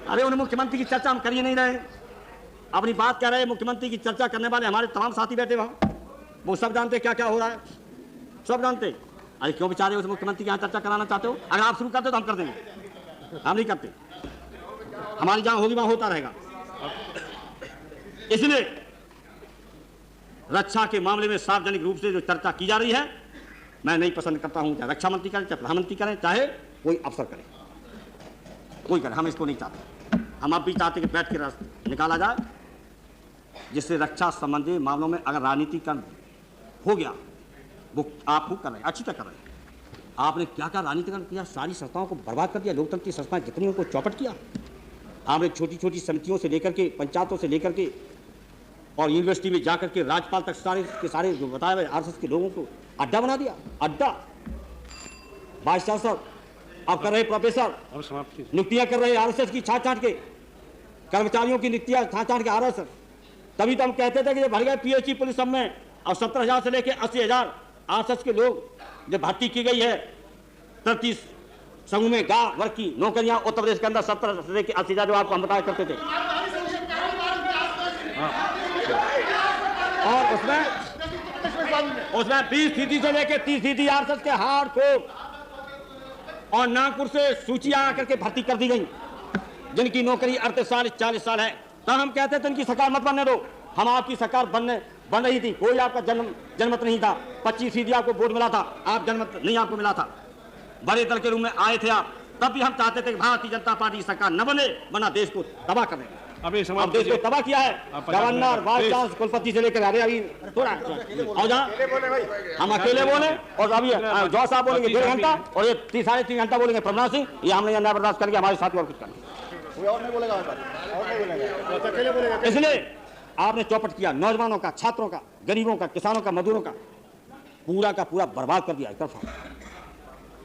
अरे उन मुख्यमंत्री की चर्चा हम कर ही नहीं रहे, अपनी बात कह रहे हैं। मुख्यमंत्री की चर्चा करने वाले हमारे तमाम साथी बैठे वहां, वो सब जानते क्या क्या हो रहा है, सब जानते। अरे क्यों बेचारे उस मुख्यमंत्री के यहाँ चर्चा कराना चाहते हो? अगर आप शुरू करते तो हम कर देंगे, हम नहीं करते, हमारी जहां होगी वहां होता रहेगा। इसलिए रक्षा के मामले में सार्वजनिक रूप से जो चर्चा की जा रही है, मैं नहीं पसंद करता हूं। चाहे रक्षा मंत्री करें, चाहे प्रधानमंत्री करें, चाहे कोई अफसर करे, कोई करे, हम इसको नहीं चाहते। हम अब भी चाहते कि बैठ के रास्ते निकाला जाए, जिससे रक्षा संबंधी मामलों में अगर राजनीतिकरण हो गया, वो आप खूब कर रहे हैं, अच्छी तरह कर रहे हैं। आपने क्या क्या राजनीतिकरण किया, सारी संस्थाओं को बर्बाद कर दिया, लोकतंत्र की संस्थाएं जितनी उनको चौपट किया। आपने छोटी छोटी समितियों से लेकर के, पंचायतों से लेकर के और यूनिवर्सिटी में जाकर के राज्यपाल तक सारे के सारे जो बताए हुए आरएसएस के लोगों को अड्डा बना दिया, अड्डा। वाइस चांसलर आप कर रहे प्रोफेसर, नियुक्तियां कर रहे आरएसएस की छाट छाट के, कर्मचारियों की नियुक्तियां छाट छाट के आरएसएस। तभी तो हम कहते थे कि ये भर गए पीएचई पुलिस सब में, और 17,000 से लेकर 80,000 आरएसएस के लोग जब भर्ती की गई है। 33 समूह में गांव वर्ग की नौकरियां उत्तर प्रदेश के अंदर 17 से लेकर 80,000 जो आपको हम बताया करते थे, और उसमें 20% से लेकर 30% आरएसएस के हार्डकोर और नागपुर से सूची आ करके भर्ती कर दी गई, जिनकी नौकरी 38 साल 40 साल है। तब हम कहते थे इनकी सरकार मत बनने दो, हम आपकी सरकार बन रही थी, कोई आपका जनमत नहीं था। 25% आपको वोट मिला था, आप जनमत नहीं आपको मिला था, बड़े दल के रूप में आए थे आप। तब भी हम चाहते थे कि भारतीय जनता पार्टी की सरकार न बने, वरना देश को तबाह कर देंगे। अब देश को तबाह किया है गवर्नर, वाइस चांसलर, कुलपति से लेकर। अभी थोड़ा हम अकेले बोले, और अभी जॉ साहब बोलेंगे 1.5 घंटा, और ये 3-3.5 घंटा बोलेंगे प्रभुनाथ सिंह। ये हमने अन्याय बर्दाश्त करके हमारे साथ और कुछ करना, इसलिए आपने चौपट किया नौजवानों का, छात्रों का, गरीबों का, किसानों का, मजदूरों का पूरा बर्बाद कर दिया एक तरफा,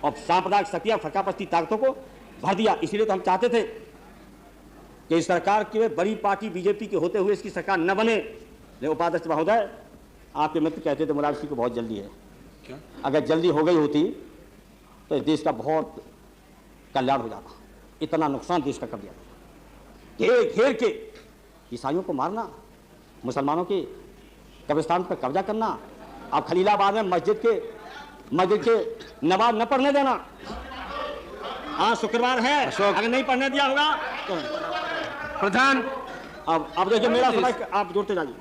और सांप्रदायिक शक्तियां, फरकापस्ती ताकतों को भर दिया। इसलिए तो हम चाहते थे कि इस सरकार की बड़ी पार्टी बीजेपी के होते हुए इसकी सरकार न बने। उपाध्यक्ष महोदय, आपके मित्र कहते थे मुलायम सिंह को बहुत जल्दी है, क्या? अगर जल्दी हो गई होती तो इस देश का बहुत कल्याण हो जाता। इतना नुकसान देश का कर दिया, घेर के ईसाइयों को मारना, मुसलमानों के कब्रिस्तान पर कब्जा करना, अब खलीलाबाद में मस्जिद के नमाज न पढ़ने देना। आज शुक्रवार है, अगर नहीं पढ़ने दिया होगा तो प्रधान। अब देखिए मेरा समय आप जोड़ते जाइए।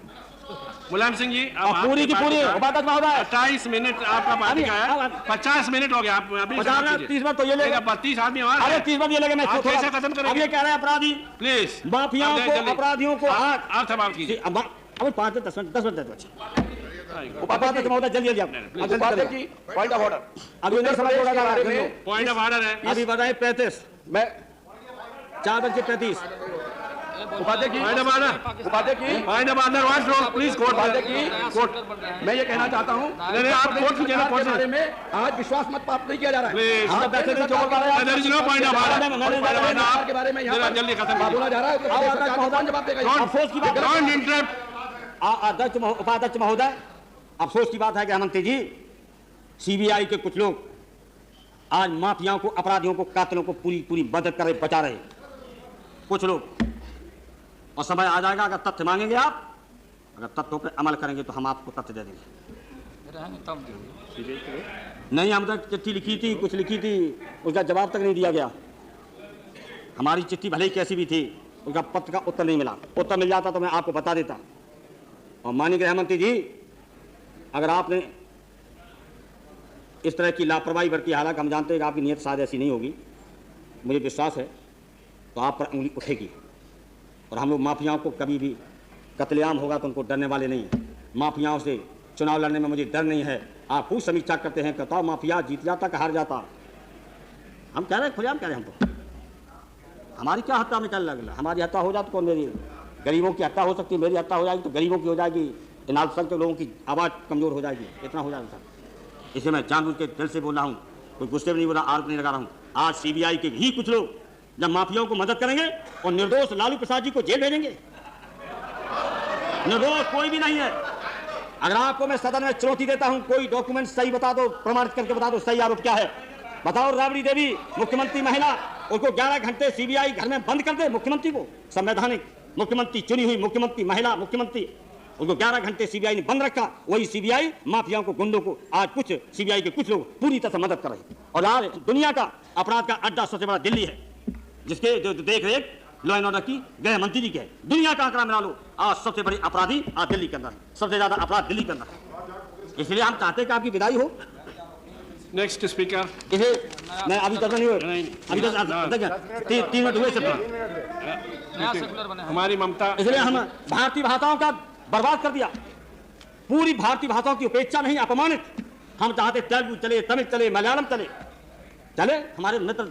मुलायम सिंह जी, पूरी की पूरी 28 मिनट आपका पार्टी का है, 50 मिनट हो गया। आप अभी 30 मिनट तो ये लेगा, 32 आदमी। अरे 30 मिनट ये लेगा, मैं कैसे खत्म करेंगे? अब ये कह रहे हैं अपराधी, प्लीज माफियाओं को, अपराधियों को आप समाप्त कीजिए। अब 5 से 10 मिनट उपाध्यक्ष महोदय जल्दी आप पॉइंट ऑफ ऑर्डर। अभी नहीं समझ हो रहा है, पॉइंट ऑफ ऑर्डर है। अभी बताए 35, मैं 4:35 उपाध्यक्ष जी, पॉइंट ऑफ ऑर्डर, उपाध्यक्ष ji, point of order, what row please court. उपाध्यक्ष जी, मैं ये कहना चाहता हूँ नहीं, आप कोर्ट से जाना, कोर्ट के बारे से। में आज विश्वास मत प्राप्त नहीं किया जा रहा है। Please. आप कैसे नहीं छोड़ पा रहे हैं? There is no point of order. सरकार के बारे में यहाँ पर जल्दी खत्म बोला जा रहा है, तो सरकार को कौन जवाब देगा? अफसोस की बात डोंट इंटरप्ट। अध्यक्ष उपाध्यक्ष महोदय, अफसोस की बात है कि हेमंत जी, सीबीआई के कुछ लोग आज माफियाओं को, अपराधियों को, कातिलों को पूरी मदद कर रहे, बचा रहे कुछ लोग। और समय आ जाएगा, अगर तथ्य मांगेंगे आप, अगर तथ्यों पर अमल करेंगे तो हम आपको तथ्य दे देंगे। नहीं, हम तक चिट्ठी लिखी थी, कुछ लिखी थी, उसका जवाब तक नहीं दिया गया। हमारी चिट्ठी भले ही कैसी भी थी, उसका पत्र का उत्तर नहीं मिला। उत्तर मिल जाता तो मैं आपको बता देता। और माननीय गृह मंत्री जी, अगर आपने इस तरह की लापरवाही बरती, हालांकि हम जानते हैं कि आपकी नीयत शायद ऐसी नहीं होगी, मुझे विश्वास है, तो आप पर उंगली उठेगी। और हम लोग माफियाओं को कभी भी, कत्लेआम होगा तो उनको डरने वाले नहीं हैं। माफियाओं से चुनाव लड़ने में मुझे डर नहीं है। आप खूब समीक्षा करते हैं, कहता माफिया जीत जाता कि हार जाता। हम कह रहे हैं, खुलेआम कह रहे हैं, हम तो हमारी क्या हत्या में क्या लग रहा? हमारी हत्या हो जाती कौन? मेरी गरीबों की हत्या हो सकती है, मेरी हत्या हो जाएगी तो गरीबों की हो जाएगी, इन अल्पसंख्यक लोगों की आवाज़ कमज़ोर हो जाएगी, इतना हो जाएगा सर। इसलिए मैं जानबूझ के दिल से बोल रहा हूँ, कोई गुस्से में नहीं बोला, आरोप नहीं लगा रहा हूँ। आज सीबीआई के भी कुछ लोग जब माफियाओं को मदद करेंगे और निर्दोष लालू प्रसाद जी को जेल भेजेंगे। निर्दोष कोई भी नहीं है। अगर आपको मैं सदन में चुनौती देता हूं, कोई डॉक्यूमेंट सही बता दो, प्रमाणित करके बता दो सही आरोप क्या है। बताओ, राबड़ी देवी मुख्यमंत्री महिला, उसको 11 घंटे सीबीआई घर में बंद कर दे। मुख्यमंत्री को, संवैधानिक मुख्यमंत्री, चुनी हुई मुख्यमंत्री, महिला मुख्यमंत्री, उसको 11 घंटे सीबीआई ने बंद रखा। वही सीबीआई माफियाओं को, गुंडों को, आज कुछ सीबीआई के कुछ लोग पूरी तरह से मदद कर रहे हैं। और आज दुनिया का अपराध का अड्डा सबसे बड़ा दिल्ली है, जिसके जो देख रेख लॉ एंड ऑर्डर की गृह मंत्री जी के है। दुनिया का आंकड़ा मिला लो, आज सबसे बड़े अपराधी आज दिल्ली के अंदर है, सबसे ज्यादा अपराध दिल्ली के अंदर है। इसलिए हम चाहते हैं कि आपकी विदाई हो। Next speaker. इसे मैं अभी तक नहीं हुए, अभी तक 3 मिनट हुए सब। हमारी ममता, इसलिए हम भारतीय भाषाओं का बर्बाद कर दिया, पूरी भारतीय भाषाओं की उपेक्षा नहीं, अपमानित। हम चाहते तेलुगु चले, तमिल चले, मलयालम चले, हमारे मित्र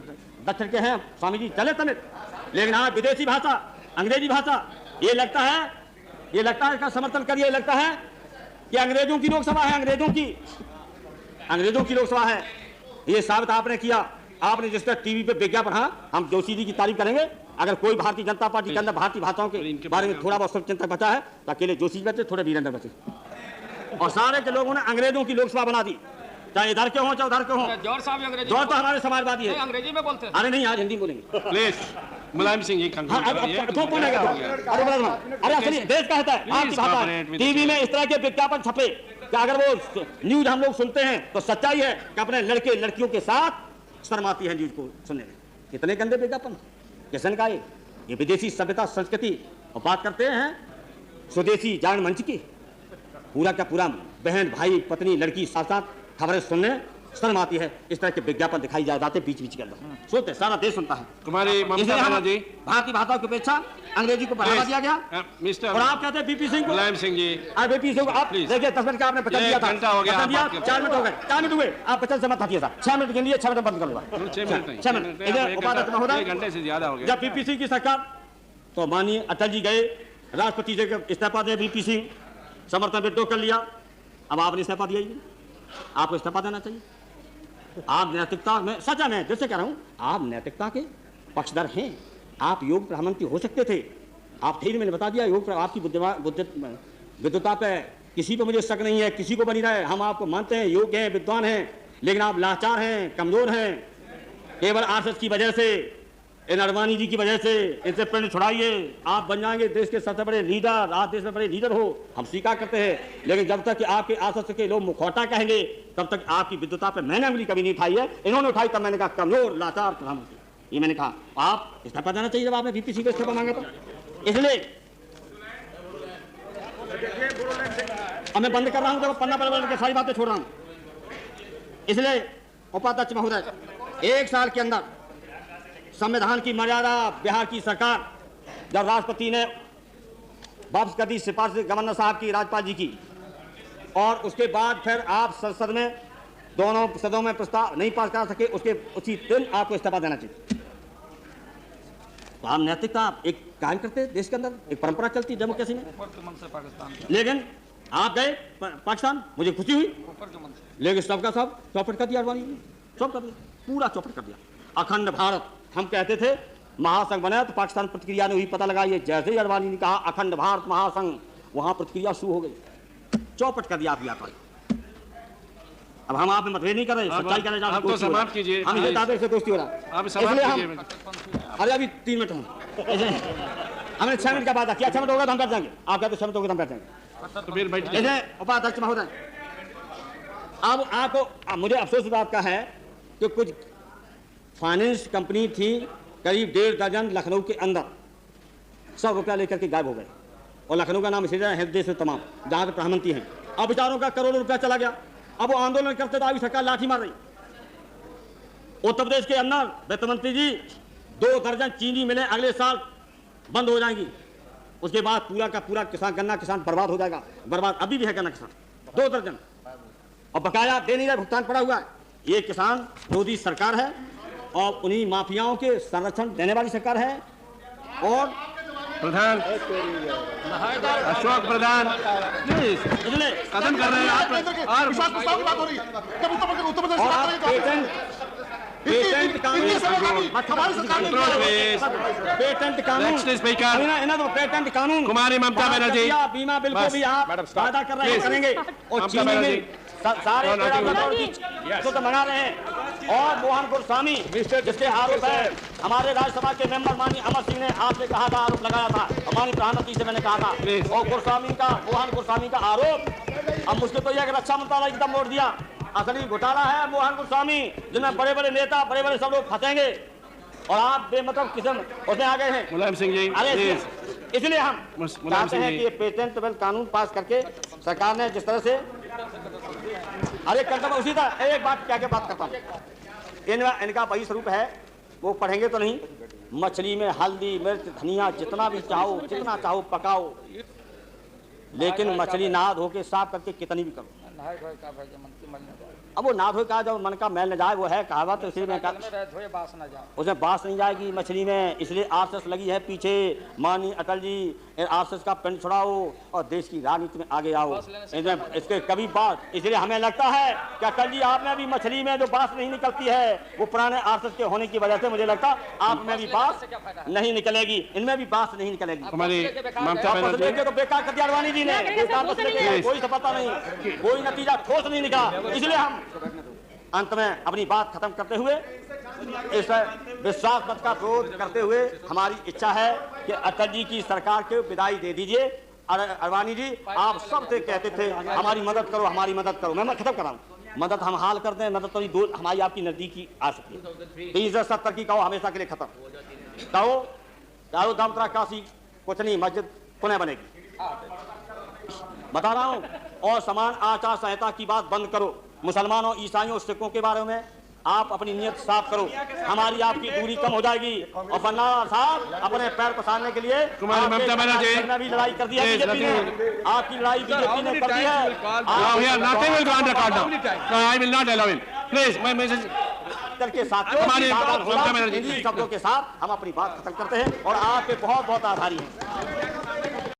दक्षिण के हैं स्वामी जी, चले तमिल। लेकिन आज विदेशी भाषा, अंग्रेजी भाषा, ये लगता है इसका समर्थन करिए, लगता है कि अंग्रेजों की लोकसभा है, अंग्रेजों की लोकसभा है। ये साबित आपने किया। आपने जिस तरह टीवी पे विज्ञापन, हाँ हम जोशी जी की तारीफ करेंगे। अगर कोई भारतीय जनता पार्टी के अंदर भारतीय भाषाओं के बारे में थोड़ा बहुत चिंतक बचा है तो अकेले जोशी जी बचे, थोड़े वीरेंद्र बचे, और सारे के लोगों ने अंग्रेजों की लोकसभा बना दी, चाहे इधर के हो चाहे उधर के हो। जौहर तो हमारे समाजवादी है, अंग्रेजी में बोलते हैं। अरे नहीं, आज हिंदी बोलेंगे। प्लीज मुलायम सिंह जी कंक्लूड करिए। अरे असली देश का होता है, आपकी भाषा है। टीवी में इस तरह के विज्ञापन छपे कि अगर वो न्यूज हम लोग सुनते हैं तो सच्चाई है कि अपने लड़के लड़कियों के साथ शर्म आती है न्यूज को सुनने में। कितने गंदे विज्ञापन किसन का ये विदेशी सभ्यता संस्कृति। और बात करते हैं स्वदेशी जागरण मंच की, पूरा का पूरा बहन भाई पत्नी लड़की साथ साथ खबरें सुनने शर्म आती है। इस तरह के विज्ञापन दिखाई जाते बीच बीच के अंदर, सुनते सारा देश सुनता है। तुम्हारी ममता बनर्जी, भारतीय भाषाओं की अपेक्षा अंग्रेजी को बढ़ावा दिया गया। मिस्टर और आप कहते हैं बीपी सिंह को, मुलायम सिंह जी, बीपी सिंह को आप देखिए 10 मिनट का आपने बचा दिया था, 1 घंटा हो गया, 4 मिनट हो गए, 4 मिनट हुए, आप 50 से मत हटिए साहब, 6 मिनट के लिए 6 मिनट बंद कर लो। 6 मिनट उपाध्यक्ष महोदय, 1 घंटे से ज्यादा हो गया। जब बीपी सिंह की सरकार, तो माननीय अटल जी गए, राष्ट्रपति जी को इस्तीफा दे, बीपी सिंह समर्थन विड्रॉ कर लिया। अब आपने इस्तीफा दिया ही नहीं, आपको इस्तीफा देना चाहिए। आप नैतिकता में, सच है मैं जैसे कह रहा हूं, आप नैतिकता के पक्षधर हैं। आप योग प्रधानमंत्री हो सकते थे, आप थे, मैंने बता दिया। योग आपकी विद्वता पे किसी पे मुझे शक नहीं है, किसी को बनी रहे, हम आपको मानते हैं, योग्य हैं, विद्वान हैं, लेकिन आप लाचार हैं, कमजोर हैं। केवल आरएसएस की वजह से, इन अडवाणी जी की वजह से इनसे प्रेरणा छुड़ाइए, आप बन जाएंगे देश के सबसे बड़े लीडर, आप देश में बड़े लीडर हो, हम स्वीकार करते हैं। लेकिन जब तक कि आपके आसपास के लोग मुखौटा कहेंगे, तब तक आपकी विद्वता पे मैंने उंगली कभी नहीं उठाई है। इन्होंने उठाई तब मैंने कहा कमजोर लाचार प्रधानमंत्री, ये मैंने कहा। आप इस्तीफा देना चाहिए जब आपने बीपीसी को इस्तीफा मांगा तो। इसलिए अब मैं बंद कर रहा हूं, जब पन्ना पर के सारी बातें छोड़ रहा हूं। इसलिए उपाध्यक्ष महोदय, 1 साल के अंदर संविधान की मर्यादा बिहार की सरकार, जब राष्ट्रपति ने वापस कर दी सिफारिश गवर्नर साहब की, राज्यपाल जी की, और उसके बाद फिर आप संसद में दोनों सदनों में प्रस्ताव नहीं पास करा सके, उसी दिन आपको इस्तीफा देना चाहिए। तो आप नैतिकता एक कायम करते देश के अंदर, एक परंपरा चलती डेमोक्रेसी में। लेकिन आप गए पाकिस्तान, मुझे खुशी हुई, लेकिन सबका सब चौपट कर दिया अडवाणी जी, सब कर दिया, पूरा चौपट कर दिया। अखंड भारत हम कहते थे, महासंघ बना तो पाकिस्तान प्रतिक्रिया ने हुई, पता लगा ये जैसे ही अडवाणी ने कहा अखंड भारत महासंघ, वहां प्रतिक्रिया शुरू हो गई, चौपट कर दिया आप। अब हम आप में मतभेद नहीं कर रहे, सच्चाई करने आप तो समाप्त कीजिए, हम ये दावे से दोस्ती हो रहा है, आप समाप्त कीजिए। अरे अभी 3 मिनट हम हमने 6 मिनट का वादा किया, 6 मिनट होगा तो हम बैठ जाएंगे, आप कहते 6 मिनट होगा तो हम बैठ जाएंगे। तो फिर बैठ उपाध्यक्ष महोदय, अब आपको मुझे अफसोस इस बात का है कि कुछ फाइनेंस कंपनी थी, करीब 1.5 दर्जन लखनऊ के अंदर, सब रुपया लेकर के गायब हो गए, और लखनऊ का नाम इसी है देश में तमाम जहाँ के प्रधानमंत्री हैं। अब बेचारों का करोड़ों रुपया चला गया, अब वो आंदोलन करते तो अभी सरकार लाठी मार रही। उत्तर प्रदेश के अंदर वित्त मंत्री जी 2 दर्जन चीनी मिलें अगले साल बंद हो जाएंगी, उसके बाद पूरा का पूरा किसान, गन्ना किसान बर्बाद हो जाएगा, बर्बाद अभी भी है गन्ना किसान 2 दर्जन, और बकाया दे नहीं रहा, भुगतान पड़ा हुआ है। ये किसान मोदी सरकार है और उन्हीं माफियाओं के संरक्षण देने वाली सरकार है। और प्रधान अशोक प्रधान प्लीज कदम कर रहे हैं आप, और विश्वास प्रस्ताव की बात हो रही है, जब उत्तर प्रदेश और आप पेटेंट कानून, हमारी सरकार ने पेटेंट कानून, पेटेंट कानून, कुमारी ममता बनर्जी, बीमा बिल को भी आप वादा कर रहे हैं करेंगे, और चीनी में सारे शुद्ध मंगा रहे हैं। और मोहन गोस्वामी जिसके आरोप है, हमारे राज्यसभा के मेंबर माननीय अमर सिंह ने आपसे कहा था, आरोप लगाया था, हमारी प्रधानमंत्री से मैंने कहा था, और मोहन गोस्वामी का आरोप, अब मुझको तो यह रक्षा मंत्रालय एकदम मोड़ दिया, असली घोटाला है मोहन गोस्वामी, जिनमें बड़े बड़े नेता, बड़े बड़े सब लोग फंसेंगे, और आप बेमतलब किस्म उसमें आ गए हैं। मुलायम सिंह जी, अरे इसलिए हम चाहते हैं कि ये पेटेंट बिल कानून पास करके सरकार ने जिस तरह से अरे करता उसी तरह एक बात क्या बात करता हूँ, इनका वही स्वरूप है, वो पढ़ेंगे तो नहीं, मछली में हल्दी मिर्च धनिया जितना भी चाहो, जितना चाहो पकाओ, लेकिन मछली नहा धो के साफ करके कितनी भी करो, अब वो ना धोए का जब मन का मैल न जाए, वो है कहावत, तो इसलिए उसमें बास नहीं जाएगी मछली में, इसलिए आरएसएस लगी है पीछे। माननीय अटल जी आरएसएस का पेंट छुड़ाओ और देश की राजनीति में आगे आओ, इसके कभी बात, इसलिए हमें लगता है कि अटल जी आप में भी मछली में जो बास नहीं निकलती है, वो पुराने आरएसएस के होने की वजह से मुझे लगता आप में भी बास नहीं निकलेगी, इनमें भी बास नहीं निकलेगी। हमारी ममता बनर्जी तो बेकार कर दिया अडवाणी जी ने, कोई सफलता नहीं, कोई नतीजा ठोस नहीं निकला। इसलिए हम अंत में अपनी बात खत्म करते हुए इस विश्वास मत का विरोध करते हुए हमारी इच्छा है कि अटल जी की सरकार को विदाई दे दीजिए। अडवाणी जी आप सबसे कहते थे हमारी मदद करो, हमारी मदद करो, मैं खत्म कर रहा हूँ, मदद हम हाल करते हैं, मदद तो दो हमारी आपकी नजदीकी आ सकती है। 2070 की कहो हमेशा के लिए खत्म कहो, चारों दामतरा काशी कुछ नहीं, मस्जिद पुनः बनेगी, बता रहा हूँ। और समान आचार संहिता की बात बंद करो, मुसलमानों ईसाइयों सिखों के बारे में आप अपनी नियत साफ करो, हमारी आपकी दूरी कम हो जाएगी। और फन्ना साहब अपने पैर पसारने के लिए कुमारी ममता बनर्जी भी लड़ाई कर दी है बीजेपी ने, आपकी लड़ाई बीजेपी ने कर दी है। के साथ शब्दों के साथ हम अपनी बात खत्म करते हैं और आपके बहुत बहुत आभारी हैं।